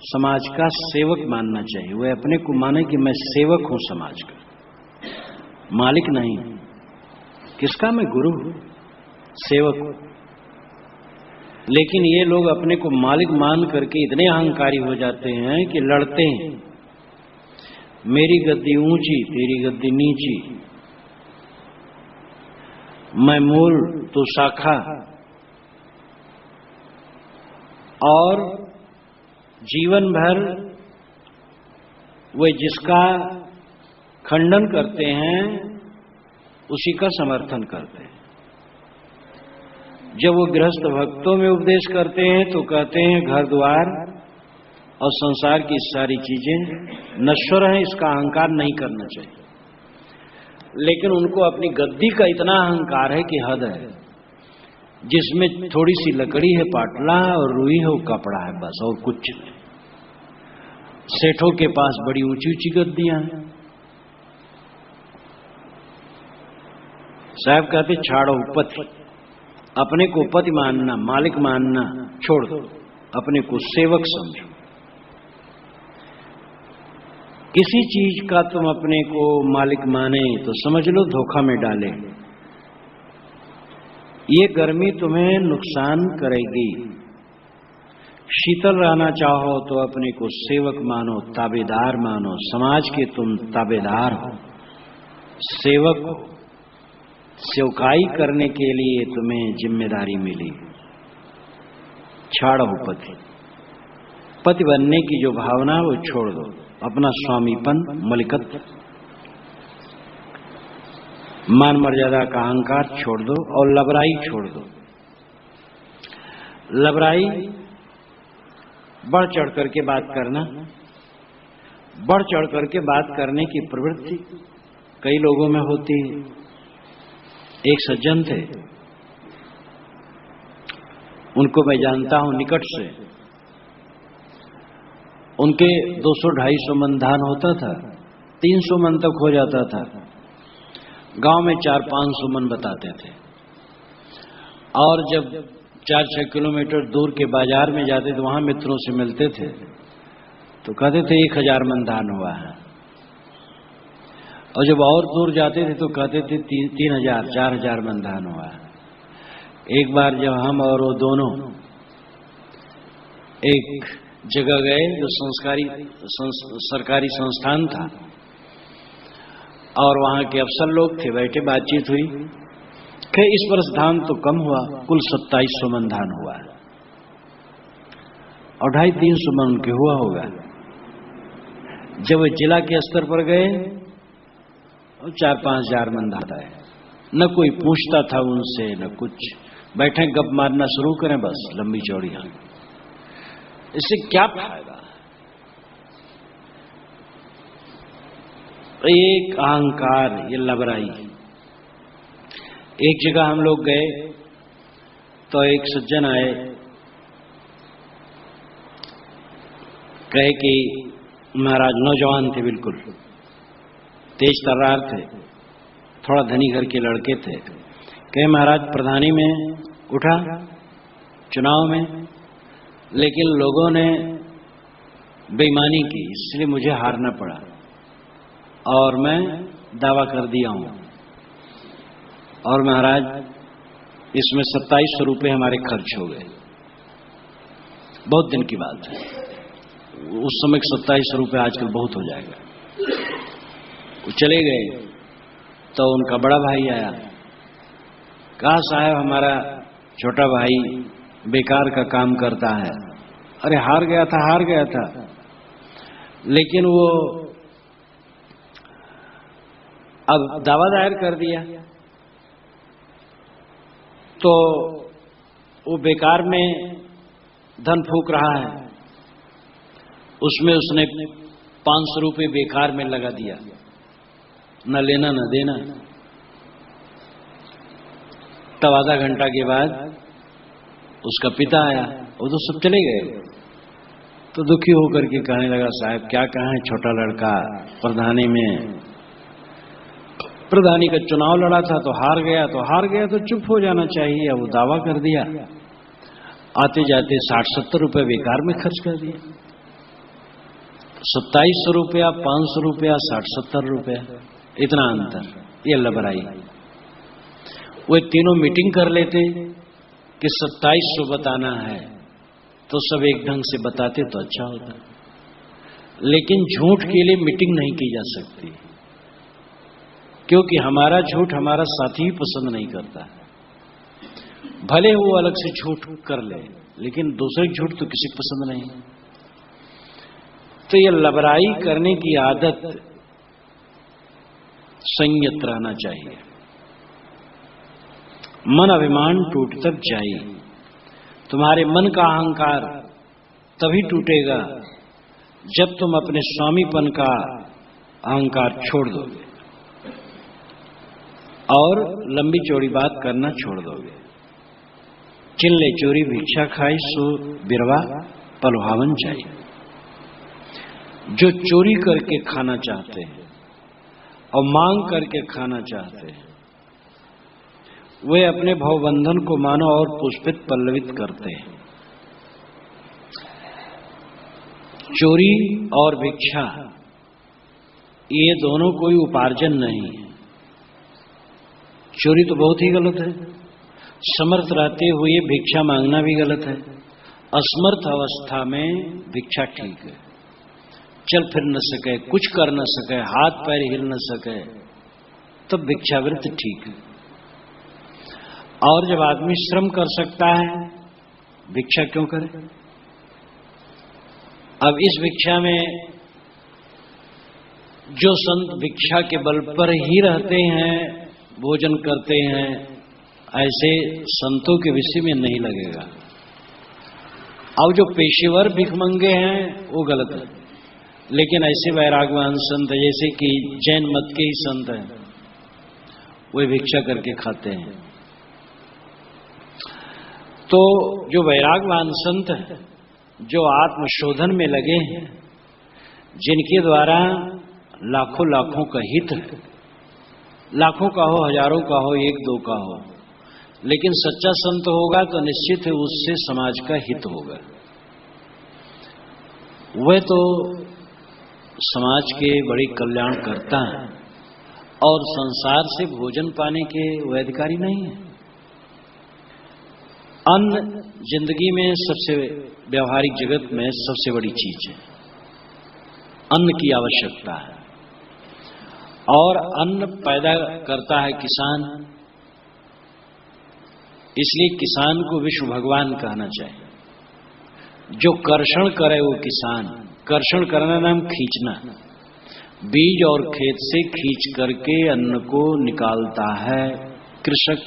समाज का सेवक मानना चाहिए। वह अपने को माने कि मैं सेवक हूं समाज का, मालिक नहीं। किसका? मैं गुरु हूं, सेवक हूं। लेकिन ये लोग अपने को मालिक मान करके इतने अहंकारी हो जाते हैं कि लड़ते हैं, मेरी गद्दी ऊंची तेरी गद्दी नीची, मैं मूल तो शाखा। और जीवन भर वे जिसका खंडन करते हैं उसी का समर्थन करते हैं। जब वो गृहस्थ भक्तों में उपदेश करते हैं तो कहते हैं घर द्वार और संसार की सारी चीजें नश्वर हैं, इसका अहंकार नहीं करना चाहिए। लेकिन उनको अपनी गद्दी का इतना अहंकार है कि हद है, जिसमें थोड़ी सी लकड़ी है पाटला और रुई है वो कपड़ा है, बस और कुछ नहीं। सेठों के पास बड़ी ऊंची ऊंची गद्दियां हैं। साहब कहते छाड़ो पति, अपने को पति मानना, मालिक मानना छोड़ दो, अपने को सेवक समझो। किसी चीज का तुम अपने को मालिक माने तो समझ लो धोखा में डाले। ये गर्मी तुम्हें नुकसान करेगी। शीतल रहना चाहो तो अपने को सेवक मानो, ताबेदार मानो। समाज के तुम ताबेदार हो, सेवक हो। सेवकाई करने के लिए तुम्हें जिम्मेदारी मिली। छाड़ो पति, पति बनने की जो भावना वो छोड़ दो। अपना स्वामीपन, मलिकत्व, मान मर्यादा का अहंकार छोड़ दो और लबराई छोड़ दो। लबराई बढ़ चढ़ करके बात करना, बढ़ चढ़ करके बात करने की प्रवृत्ति कई लोगों में होती है। एक सज्जन थे, उनको मैं जानता हूं निकट से। उनके 200-250 मन धान होता था, 300 मन तक हो जाता था। गांव में 400-500 मन बताते थे। और जब 4-6 किलोमीटर दूर के बाजार में जाते तो वहां मित्रों से मिलते थे तो कहते थे 1000 मन धान हुआ है। और जब और दूर जाते थे तो कहते थे 3000-4000 मन धान हुआ है। एक बार जब हम और वो दोनों एक जगह गए जो सरकारी संस्थान था, और वहां के अफसर लोग थे, बैठे, बातचीत हुई कि इस वर्ष धान तो कम हुआ, कुल 2700 मन धान हुआ है और 250-300 मन उनके हुआ होगा। जब वे जिला के स्तर पर गए 4-5 हजार मन धान है। न कोई पूछता था उनसे, न कुछ, बैठे गप मारना शुरू करें, बस लंबी चौड़ी। इससे क्या फायदा? एक अहंकार, ये लबराई। एक जगह हम लोग गए तो एक सज्जन आए, कहे कि महाराज, नौजवान थे, बिल्कुल तेज तर्रार थे, थोड़ा धनी घर के लड़के थे, कहे महाराज प्रधानी में उठा चुनाव में, लेकिन लोगों ने बेईमानी की, इसलिए मुझे हारना पड़ा और मैं दावा कर दिया हूं, और महाराज इसमें 2700 रुपये हमारे खर्च हो गए। बहुत दिन की बात है, उस समय 2700 रुपये आजकल बहुत हो जाएगा। वो चले गए तो उनका बड़ा भाई आया, कहा साहब हमारा छोटा भाई बेकार का काम करता है। अरे हार गया था, लेकिन वो अब दावा दायर कर दिया, तो वो बेकार में धन फूंक रहा है, उसमें उसने 500 रुपये बेकार में लगा दिया, न लेना न देना। तब आधा घंटा के बाद उसका पिता आया, वो तो सब चले गए, तो दुखी होकर के कहने लगा, साहब क्या कहें, छोटा लड़का प्रधानी का चुनाव लड़ा था तो हार गया तो चुप हो जाना चाहिए। वो दावा कर दिया, आते जाते 60-70 रुपये बेकार में खर्च कर दिया। 2700 रुपया, 500 रुपया, 60-70 रुपया, इतना अंतर, ये लबराई। वे तीनों मीटिंग कर लेते कि 2700 बताना है, तो सब एक ढंग से बताते तो अच्छा होता, लेकिन झूठ के लिए मीटिंग नहीं की जा सकती, क्योंकि हमारा झूठ हमारा साथी ही पसंद नहीं करता। भले वो अलग से झूठ कर ले, लेकिन दूसरे झूठ तो किसी को पसंद नहीं। तो ये लबराई करने की आदत संयत रहना चाहिए। मन अभिमान टूट तब जाई, तुम्हारे मन का अहंकार तभी टूटेगा जब तुम अपने स्वामीपन का अहंकार छोड़ दोगे और लंबी चौड़ी बात करना छोड़ दोगे। चिल्ले चोरी भिक्षा खाई, सो बिरवा पलुहावन चाहिए। जो चोरी करके खाना चाहते हैं और मांग करके खाना चाहते हैं, वे अपने भवबंधन को मानो और पुष्पित पल्लवित करते हैं। चोरी और भिक्षा ये दोनों कोई उपार्जन नहीं है। चोरी तो बहुत ही गलत है, समर्थ रहते हुए भिक्षा मांगना भी गलत है। असमर्थ अवस्था में भिक्षा ठीक है, चल फिर न सके, कुछ कर न सके, हाथ पैर हिल न सके, तब भिक्षावृत्ति ठीक है। और जब आदमी श्रम कर सकता है, भिक्षा क्यों करे? अब इस भिक्षा में जो संत भिक्षा के बल पर ही रहते हैं, भोजन करते हैं, ऐसे संतों के विषय में नहीं लगेगा। अब जो पेशेवर भिखमंगे हैं वो गलत है, लेकिन ऐसे वैरागवान संत जैसे कि जैन मत के ही संत हैं, वे भिक्षा करके खाते हैं। तो जो वैरागवान संत हैं, जो आत्मशोधन में लगे हैं, जिनके द्वारा लाखों लाखों का हित है, लाखों का हो, हजारों का हो, एक दो का हो, लेकिन सच्चा संत होगा तो निश्चित है उससे समाज का हित होगा। वह तो समाज के बड़े कल्याण करता है और संसार से भोजन पाने के वह अधिकारी नहीं है। अन्न जिंदगी में सबसे व्यवहारिक जगत में सबसे बड़ी चीज है। अन्न की आवश्यकता है और अन्न पैदा करता है किसान, इसलिए किसान को विश्व भगवान कहना चाहिए। जो कर्षण करे वो किसान। कर्षण करना नाम खींचना, बीज और खेत से खींच करके अन्न को निकालता है कृषक,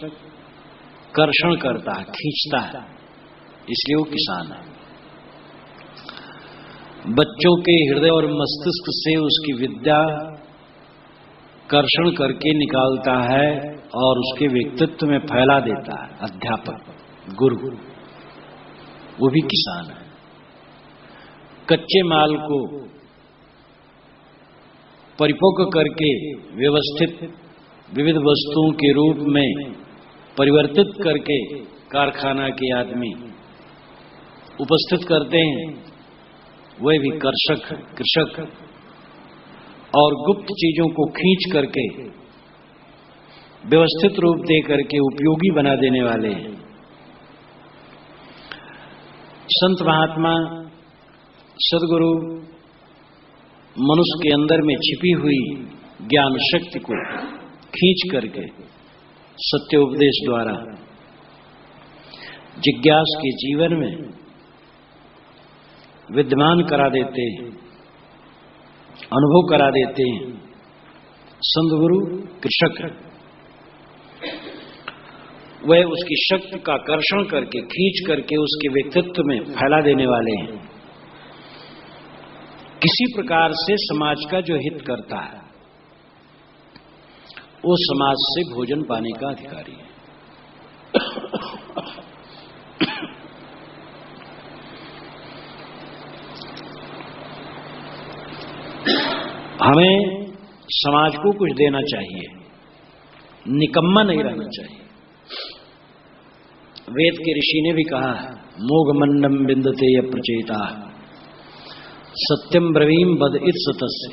कर्षण करता है, खींचता है, इसलिए वो किसान है। बच्चों के हृदय और मस्तिष्क से उसकी विद्या कर्षण करके निकालता है और उसके व्यक्तित्व में फैला देता है अध्यापक, गुरु, वो भी किसान है। कच्चे माल को परिपक्व करके व्यवस्थित विविध वस्तुओं के रूप में परिवर्तित करके कारखाना के आदमी उपस्थित करते हैं, वह भी कृषक, और गुप्त चीजों को खींच करके व्यवस्थित रूप दे करके उपयोगी बना देने वाले हैं। संत महात्मा सदगुरु मनुष्य के अंदर में छिपी हुई ज्ञान शक्ति को खींच करके सत्योपदेश द्वारा जिज्ञास के जीवन में विद्यमान करा देते हैं, अनुभव करा देते हैं। संत गुरु कृषक है, वह उसकी शक्ति का कर्षण करके खींच करके उसके व्यक्तित्व में फैला देने वाले हैं। किसी प्रकार से समाज का जो हित करता है वो समाज से भोजन पाने का अधिकारी है। हमें समाज को कुछ देना चाहिए, निकम्मा नहीं रहना चाहिए। वेद के ऋषि ने भी कहा, मोघमन्नम बिंदते अप्रचेता सत्यम ब्रवीम बद इत सतस्य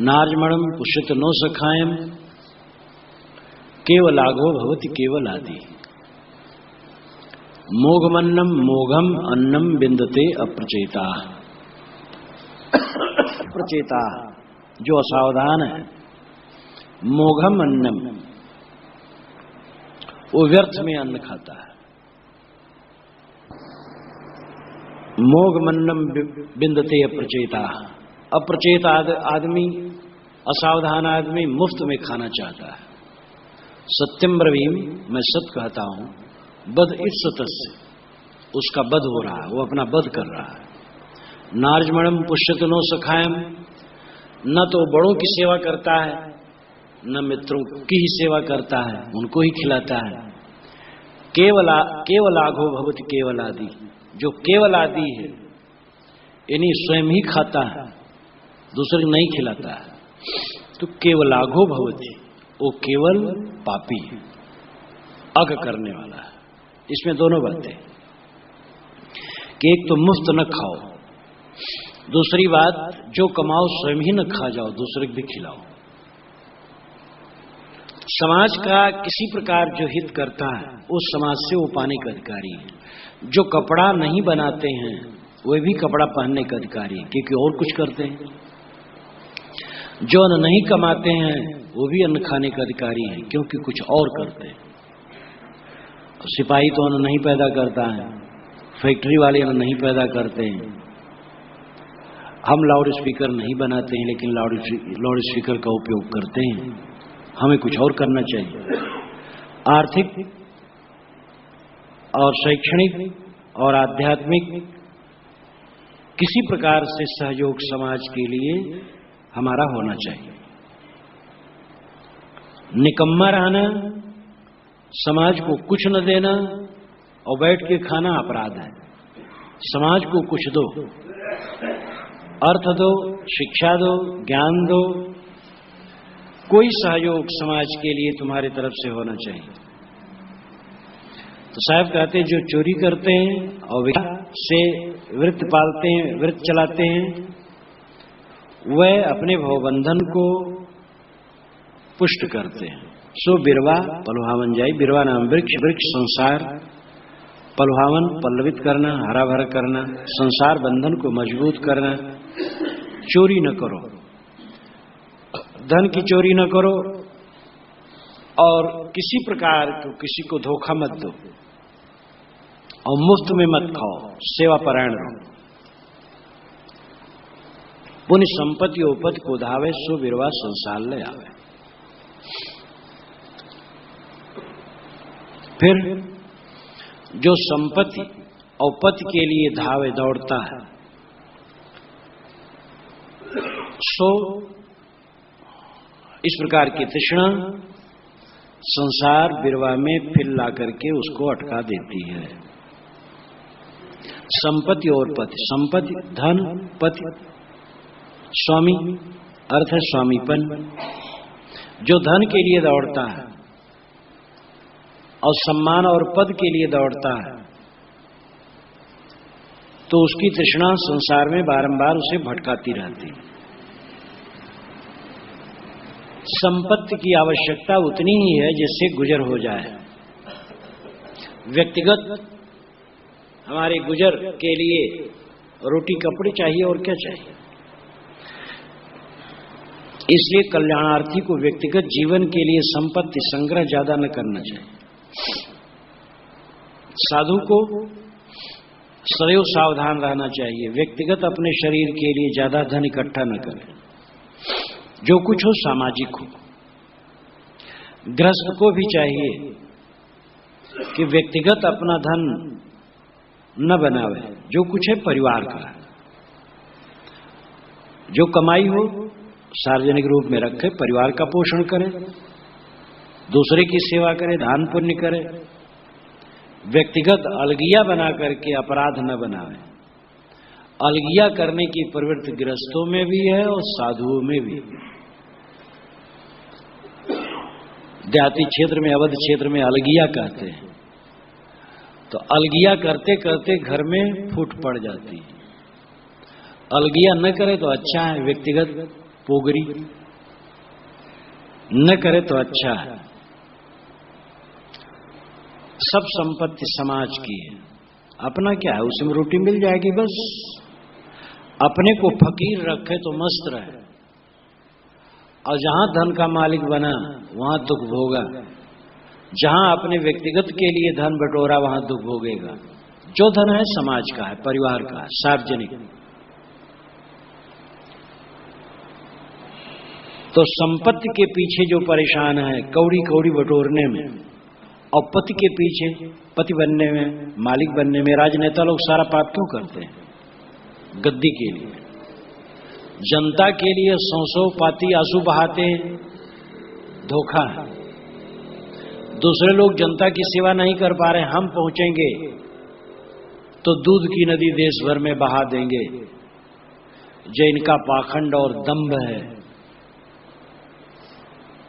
नार्जमणम पुष्यत नो सखायम केवलाघो भवति केवलादि। मोघमन्नम मोघम अन्नम बिंदते अप्रचेता। प्रचेता जो असावधान है, मोघम अन्नम वो व्यर्थ में अन्न खाता है। मोघमन्नम बिंदते अप्रचेता। अप्रचेत आदमी, असावधान आदमी मुफ्त में खाना चाहता है। सत्यम ब्रवीम, मैं सत्य कहता हूं, बद इत सतस्य, उसका बद हो रहा है, वो अपना बद कर रहा है। नार्जमणम पुष्यत नो सखायम, न तो बड़ों की सेवा करता है न मित्रों की ही सेवा करता है, उनको ही खिलाता है। केवलाघो भवति केवलादि, जो केवल आदि है यानी स्वयं ही खाता है, दूसरे को नहीं खिलाता है, तो केवलाघो भवति, वो केवल पापी है, अग करने वाला है। इसमें दोनों बातें कि एक तो मुफ्त न खाओ, दूसरी बात जो कमाओ स्वयं ही न खा जाओ, दूसरे को भी खिलाओ। समाज का किसी प्रकार जो हित करता है उस समाज से वो पाने का अधिकारी है। जो कपड़ा नहीं बनाते हैं वे भी कपड़ा पहनने का अधिकारी है, क्योंकि और कुछ करते हैं। जो अन्न नहीं कमाते हैं वो भी अन्न खाने का अधिकारी है, क्योंकि कुछ और करते हैं। सिपाही तो अन्न नहीं पैदा करता है, फैक्ट्री वाले अन्न नहीं पैदा करते हैं। हम लाउड स्पीकर नहीं बनाते हैं, लेकिन लाउड स्पीकर का उपयोग करते हैं। हमें कुछ और करना चाहिए। आर्थिक और शैक्षणिक और आध्यात्मिक किसी प्रकार से सहयोग समाज के लिए हमारा होना चाहिए। निकम्मा रहना, समाज को कुछ न देना और बैठ के खाना अपराध है। समाज को कुछ दो, अर्थ दो, शिक्षा दो, ज्ञान दो, कोई सहयोग समाज के लिए तुम्हारी तरफ से होना चाहिए। तो साहब कहते हैं जो चोरी करते हैं और से वृत्त पालते हैं, वृत्त चलाते हैं, वह अपने भवबंधन को पुष्ट करते हैं। सो बिरवा पलुहावन जाई, बिरवा नाम वृक्ष, वृक्ष संसार पलवावन पल्लवित करना, हरा भरा करना, संसार बंधन को मजबूत करना। चोरी न करो, धन की चोरी न करो और किसी प्रकार को किसी को धोखा मत दो और मुफ्त में मत खाओ, सेवा परायण रहो। पुण्य संपत्ति उपत को धावे, सो बिरवा संसार ले आवे। फिर जो संपत्ति और पति के लिए धावे दौड़ता है, सो इस प्रकार की तृष्णा संसार बिरवा में फिर ला करके उसको अटका देती है। संपत्ति और पति, संपत्ति धन, पति स्वामी, अर्थ है स्वामीपन। जो धन के लिए दौड़ता है और सम्मान और पद के लिए दौड़ता है, तो उसकी तृष्णा संसार में बारंबार उसे भटकाती रहती है। संपत्ति की आवश्यकता उतनी ही है जिससे गुजर हो जाए। व्यक्तिगत हमारे गुजर के लिए रोटी कपड़े चाहिए और क्या चाहिए। इसलिए कल्याणार्थी को व्यक्तिगत जीवन के लिए संपत्ति संग्रह ज्यादा न करना चाहिए। साधु को सदैव सावधान रहना चाहिए। व्यक्तिगत अपने शरीर के लिए ज्यादा धन इकट्ठा न करें। जो कुछ हो सामाजिक हो। गृहस्थ को भी चाहिए कि व्यक्तिगत अपना धन न बनावे। जो कुछ है परिवार का, जो कमाई हो सार्वजनिक रूप में रखे, परिवार का पोषण करे, दूसरे की सेवा करे, दान पुण्य करे। व्यक्तिगत अलगिया बना करके अपराध न बनावे। अलगिया करने की प्रवृत्ति गृहस्थों में भी है और साधुओं में भी। देहाती क्षेत्र में, अवध क्षेत्र में अलगिया कहते हैं। तो अलगिया करते करते घर में फूट पड़ जाती है। अलगिया न करे तो अच्छा है, व्यक्तिगत पोगरी न करे तो अच्छा है। सब संपत्ति समाज की है, अपना क्या है, उसमें रोटी मिल जाएगी बस। अपने को फकीर रखे तो मस्त रहे, और जहां धन का मालिक बना वहां दुख भोगा। जहां अपने व्यक्तिगत के लिए धन बटोरा वहां दुख भोगेगा। जो धन है समाज का है, परिवार का है, सार्वजनिक। तो संपत्ति के पीछे जो परेशान है कौड़ी कौड़ी बटोरने में, और पति के पीछे पति बनने में, मालिक बनने में, राजनेता लोग सारा पाप क्यों करते हैं? गद्दी के लिए, जनता के लिए सौ पाती आंसू बहाते हैं, धोखा है। दूसरे लोग जनता की सेवा नहीं कर पा रहे, हम पहुंचेंगे तो दूध की नदी देश भर में बहा देंगे। जो इनका पाखंड और दंभ है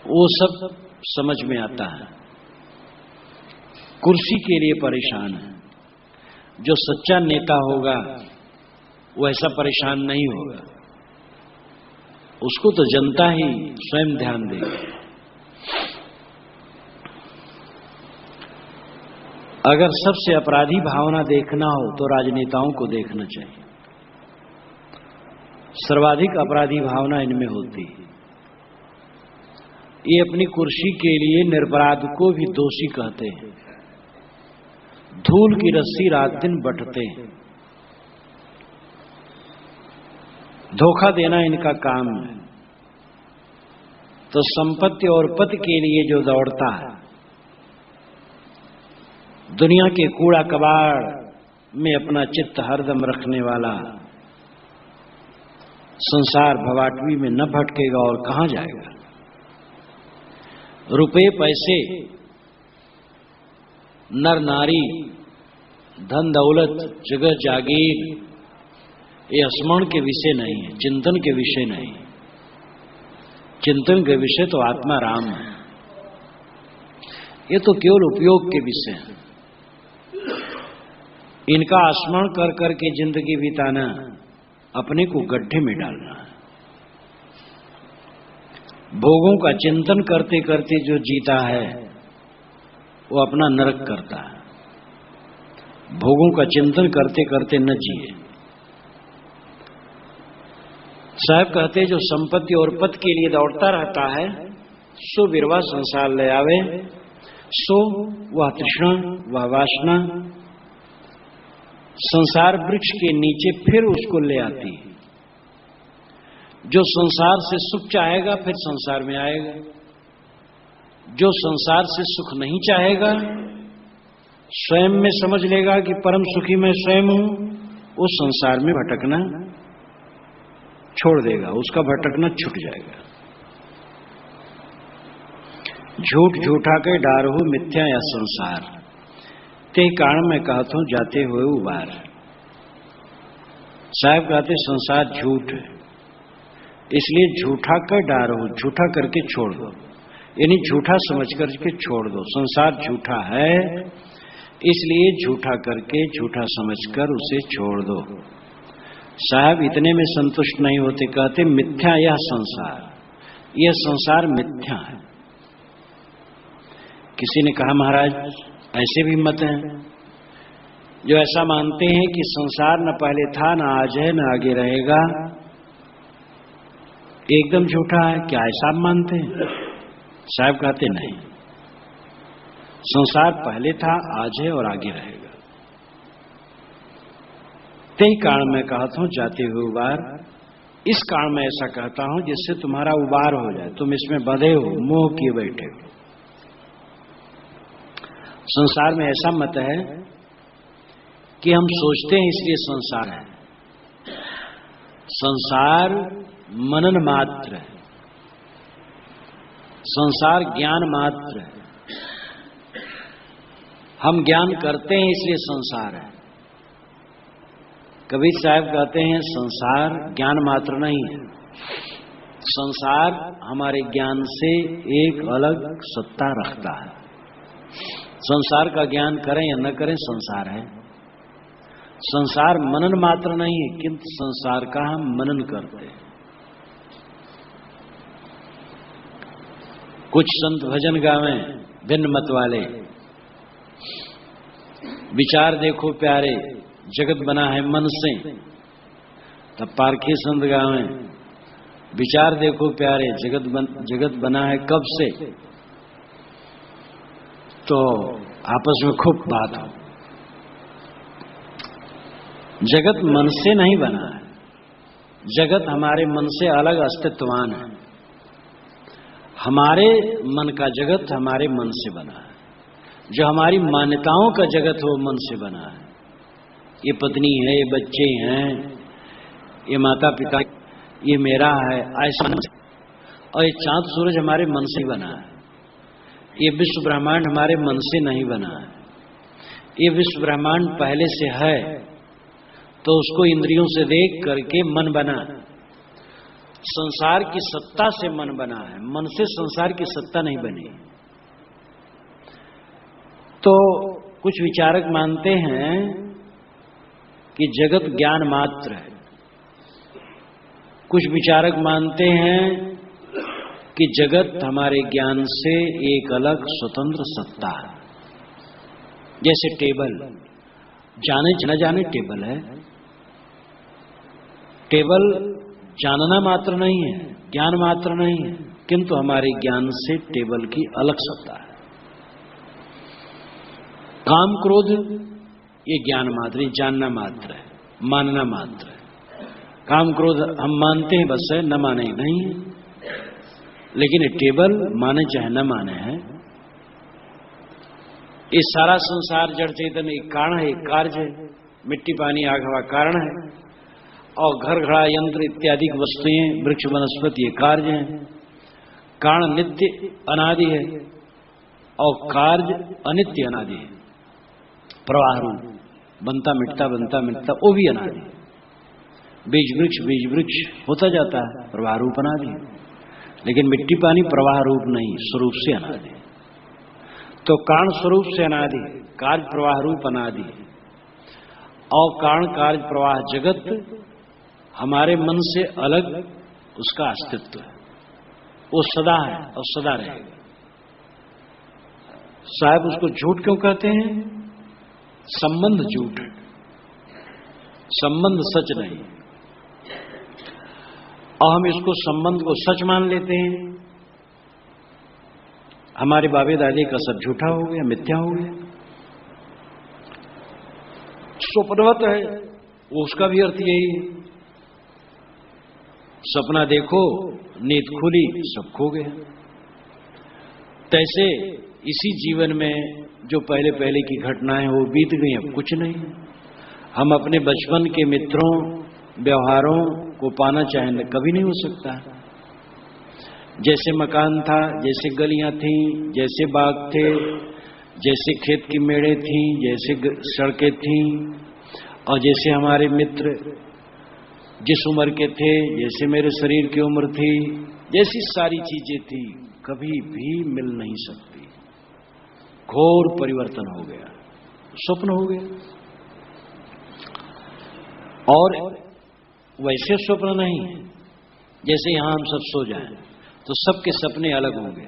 वो सब समझ में आता है। कुर्सी के लिए परेशान है। जो सच्चा नेता होगा वो ऐसा परेशान नहीं होगा। उसको तो जनता ही स्वयं ध्यान देगी। अगर सबसे अपराधी भावना देखना हो तो राजनेताओं को देखना चाहिए। सर्वाधिक अपराधी भावना इनमें होती है। ये अपनी कुर्सी के लिए निरपराध को भी दोषी कहते हैं। धूल की रस्सी रात दिन बंटते हैं। धोखा देना इनका काम है। तो संपत्ति और पद के लिए जो दौड़ता है, दुनिया के कूड़ा कबाड़ में अपना चित्त हरदम रखने वाला, संसार भवाटवी में न भटकेगा और कहां जाएगा। रुपए पैसे, नर नारी, धन दौलत, जगह जागीर, ये स्मरण के विषय नहीं है, चिंतन के विषय नहीं। चिंतन के विषय तो आत्मा राम है। ये तो केवल उपयोग के विषय है। इनका स्मरण कर करके जिंदगी बिताना अपने को गड्ढे में डालना है। भोगों का चिंतन करते करते जो जीता है वो अपना नरक करता है। भोगों का चिंतन करते करते न जिए। साहब कहते जो संपत्ति और पद के लिए दौड़ता रहता है सो बिरवा संसार ले आवे, सो वह तृष्णा वह वासना संसार वृक्ष के नीचे फिर उसको ले आती है। जो संसार से सुख चाहेगा फिर संसार में आएगा, जो संसार से सुख नहीं चाहेगा स्वयं में समझ लेगा कि परम सुखी मैं स्वयं हूं, उस संसार में भटकना छोड़ देगा, उसका भटकना छूट जाएगा। झूठ झूठा के डारहु मिथ्या या संसार, ते कारण मैं कहता हूं जाते हुए उबार। साहब कहते संसार झूठ है, इसलिए झूठा कर डारहु, झूठा करके छोड़ दो, यानी झूठा समझ करके छोड़ दो। संसार झूठा है इसलिए झूठा करके झूठा समझकर उसे छोड़ दो। साहब इतने में संतुष्ट नहीं होते, कहते मिथ्या यह संसार, यह संसार मिथ्या है। किसी ने कहा महाराज ऐसे भी मत हैं जो ऐसा मानते हैं कि संसार न पहले था न आज है न आगे रहेगा, एकदम झूठा है, क्या ऐसा मानते हैं? साहब कहते नहीं, संसार पहले था आज है और आगे रहेगा। तेई कारण मैं कहता हूं जाते हुए उबार, इस कारण मैं ऐसा कहता हूं जिससे तुम्हारा उबार हो जाए, तुम इसमें बंधे हो, मोह किए बैठे हो। संसार में ऐसा मत है कि हम सोचते हैं इसलिए संसार है। संसार मनन मात्र है, संसार ज्ञान मात्र है। हम ज्ञान करते हैं इसलिए संसार है। कबीर साहब कहते हैं संसार ज्ञान मात्र नहीं है, संसार हमारे ज्ञान से एक अलग सत्ता रखता है। संसार का ज्ञान करें या न करें संसार है। संसार मनन मात्र नहीं है, किंतु संसार का हम मनन करते हैं। कुछ संत भजन गावें भिन्न मत वाले, विचार देखो प्यारे जगत बना है मन से, तब पारखी संत गावें विचार देखो प्यारे जगत बना है कब से, तो आपस में खूब बात हो। जगत मन से नहीं बना है, जगत हमारे मन से अलग अस्तित्ववान है। हमारे मन का जगत हमारे मन से बना है, जो हमारी मान्यताओं का जगत हो मन से बना है। ये पत्नी है, ये बच्चे हैं, ये माता पिता, ये मेरा है, ऐसा। और ये चांद सूरज हमारे मन से बना है। ये विश्व ब्रह्मांड हमारे मन से नहीं बना है। ये विश्व ब्रह्मांड पहले से है तो उसको इंद्रियों से देख करके मन बना। संसार की सत्ता से मन बना है, मन से संसार की सत्ता नहीं बनी। तो कुछ विचारक मानते हैं कि जगत ज्ञान मात्र है, कुछ विचारक मानते हैं कि जगत हमारे ज्ञान से एक अलग स्वतंत्र सत्ता है। जैसे टेबल, जाने न जाने टेबल है, टेबल जानना मात्र नहीं है, ज्ञान मात्र नहीं है, किंतु हमारे ज्ञान से टेबल की अलग सत्ता है। काम क्रोध ये ज्ञान मात्र, ये जानना मात्र है, मानना मात्र है। काम क्रोध हम मानते हैं बस है, न माने नहीं है। लेकिन ये टेबल माने चाहे न माने है। ये सारा संसार जड़ चेतन एक कारण है, एक कार्य है। मिट्टी पानी आग हवा कारण है, और घर घड़ा यंत्र इत्यादि वस्तुएं वृक्ष वनस्पति ये कार्य हैं। कारण नित्य अनादि है और कार्य अनित्य अनादि है। प्रवाह रूप बनता मिटता वो भी अनादि है। बीज वृक्ष होता जाता है, प्रवाह रूप अनादि है। लेकिन मिट्टी पानी प्रवाह रूप नहीं, स्वरूप से अनादि है। तो कारण स्वरूप से अनादि, कार्य प्रवाह रूप अनादि, और कारण कार्य प्रवाह जगत हमारे मन से अलग उसका अस्तित्व है। वो सदा है और सदा रहेगा। साहब उसको झूठ क्यों कहते हैं? संबंध झूठ है, संबंध सच नहीं। और हम इसको संबंध को सच मान लेते हैं। हमारे बाबे दादे का सब झूठा हो गया, मिथ्या हो गया। स्वप्नवत है, उसका भी अर्थ यही है। सपना देखो, नींद खुली, सब खो गया। तैसे इसी जीवन में जो पहले पहले की घटनाएं वो बीत गई, अब कुछ नहीं। हम अपने बचपन के मित्रों, व्यवहारों को पाना चाहें, कभी नहीं हो सकता। जैसे मकान था, जैसे गलियां थी, जैसे बाग थे, जैसे खेत की मेड़े थी, जैसे सड़कें थी, और जैसे हमारे मित्र जिस उम्र के थे, जैसे मेरे शरीर की उम्र थी, जैसी सारी चीजें थी, कभी भी मिल नहीं सकती। घोर परिवर्तन हो गया, स्वप्न हो गया। और वैसे स्वप्न नहीं है जैसे यहां हम सब सो जाएं तो सबके सपने अलग होंगे,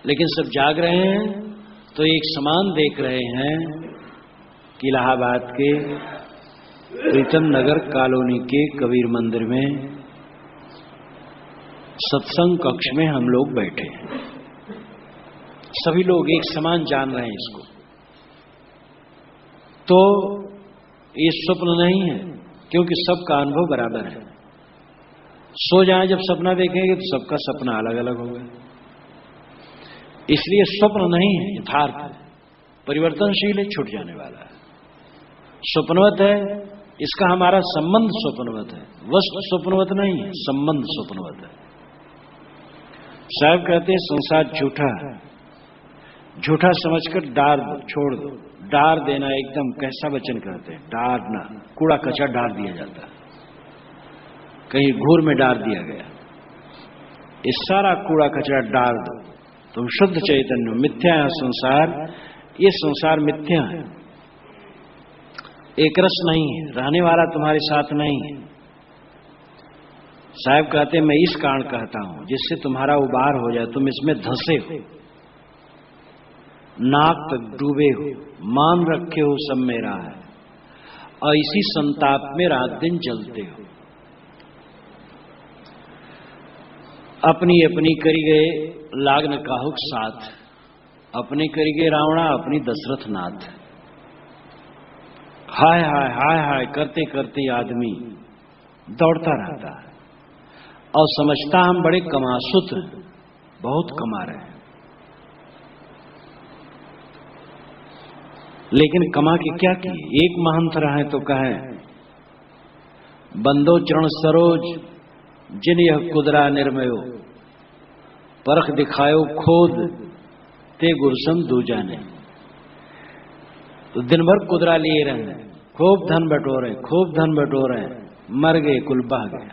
लेकिन सब जाग रहे हैं तो एक समान देख रहे हैं कि इलाहाबाद के प्रीतम नगर कॉलोनी के कबीर मंदिर में सत्संग कक्ष में हम लोग बैठे हैं। सभी लोग एक समान जान रहे हैं इसको। तो ये स्वप्न नहीं है, क्योंकि सबका अनुभव बराबर है। सो जाए जब सपना देखेंगे तो सबका सपना अलग अलग होगा। इसलिए स्वप्न नहीं है, यथार्थ है, परिवर्तनशील है, छूट जाने वाला है। स्वप्नवत है, इसका हमारा संबंध स्वप्नवत है, वस्तु स्वप्नवत नहीं है, संबंध स्वप्नवत है। साहब कहते हैं संसार झूठा है, झूठा समझकर डार दो, छोड़ दो। डार देना एकदम कैसा वचन कहते हैं, डारना, कूड़ा कचरा डार दिया जाता है, कहीं घूर में डार दिया गया। इस सारा कूड़ा कचरा डार दो, तुम शुद्ध चैतन्य। मिथ्या है संसार, ये संसार मिथ्या है, एक रस नहीं है, रहने वाला तुम्हारे साथ नहीं है। साहब कहते हैं मैं इस कारण कहता हूं जिससे तुम्हारा उबार हो जाए, तुम इसमें धंसे हो, नाक तक डूबे हो, मान रखे हो सब मेरा है, और इसी संताप में रात दिन जलते हो। अपनी अपनी करी गए लागन काहुक साथ, अपने करी गए रावणा अपनी दशरथ नाथ। हाय हाय हाय हाय करते करते आदमी दौड़ता रहता है और समझता हम बड़े कमासुत हैं, बहुत कमा रहे हैं। लेकिन कमा के क्या किए? एक महांतरा है तो कहे बंदो चरण सरोज जिन यह कुदरा निर्मयो, परख दिखायो खोद ते गुरसन दूजा ने। तो दिन भर कुदरा लिए रहे, खूब धन बटोरे, खूब धन बटोरे, मर गए, कुल बह गए।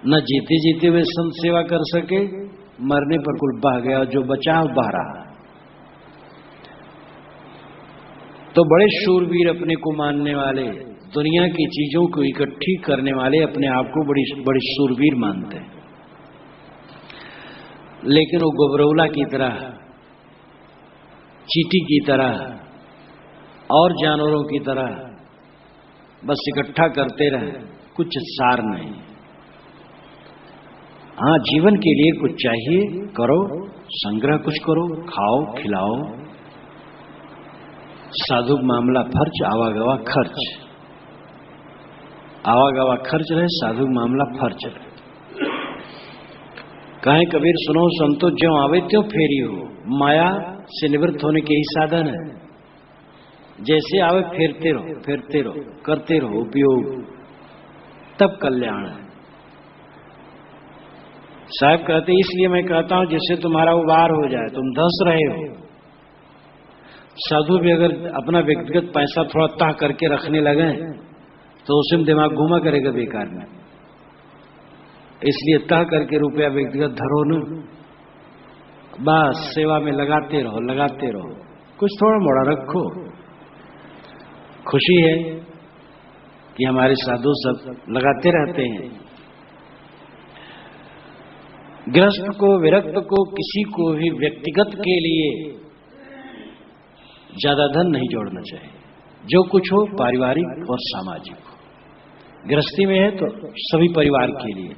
न जीते जीते वे संत सेवा कर सके, मरने पर कुल बह गया, जो बचा बह रहा। तो बड़े शूरवीर अपने को मानने वाले, दुनिया की चीजों को इकट्ठी करने वाले अपने आप को बड़ी शूरवीर मानते हैं, लेकिन वो गोबरौला की तरह, चींटी की तरह और जानवरों की तरह बस इकट्ठा करते रहे, कुछ सार नहीं। हाँ, जीवन के लिए कुछ चाहिए, करो, संग्रह कुछ करो, खाओ खिलाओ। साधु मामला फर्ज, आवागवा खर्च, आवागवा खर्च रहे, साधु मामला फर्ज रहे। कहें कबीर सुनो संतो, ज्यों आवे त्यों फेरी हो, माया से निवृत्त होने के ही साधन है। जैसे आवे फेरते रहो, फेरते रहो, करते रहो उपयोग, तब कल्याण है। साहब कहते इसलिए मैं कहता हूं जिससे तुम्हारा उबार हो जाए, तुम धंस रहे हो। साधु भी अगर अपना व्यक्तिगत पैसा थोड़ा तह करके रखने लगे तो उसी में दिमाग घूमा करेगा बेकार में। इसलिए तह करके रुपया व्यक्तिगत धरो न, बस सेवा में लगाते रहो, लगाते रहो, कुछ थोड़ा मोड़ा रखो। खुशी है कि हमारे साधु सब लगाते रहते हैं। गृहस्थ को, विरक्त को, किसी को भी व्यक्तिगत के लिए ज्यादा धन नहीं जोड़ना चाहिए। जो कुछ हो पारिवारिक और सामाजिक हो। गृहस्थी में है तो सभी परिवार के लिए,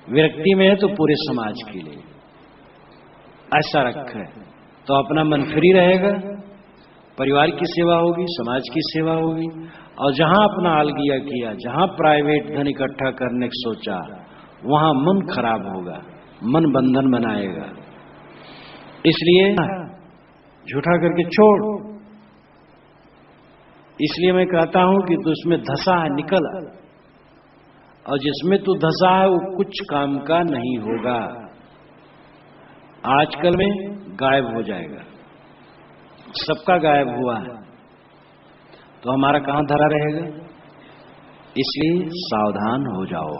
विरक्ति में है तो पूरे समाज के लिए, ऐसा रखा है तो अपना मन फ्री रहेगा, परिवार की सेवा होगी, समाज की सेवा होगी। और जहां अपना अलगिया किया, जहां प्राइवेट धन इकट्ठा करने की सोचा, वहां मन खराब होगा, मन बंधन बनाएगा। इसलिए झूठा करके छोड़। इसलिए मैं कहता हूं कि तू उसमें धंसा है, निकल, और जिसमें तू धंसा है वो कुछ काम का नहीं होगा, आजकल में गायब हो जाएगा। सबका गायब हुआ है तो हमारा कहां धरा रहेगा। इसलिए सावधान हो जाओ।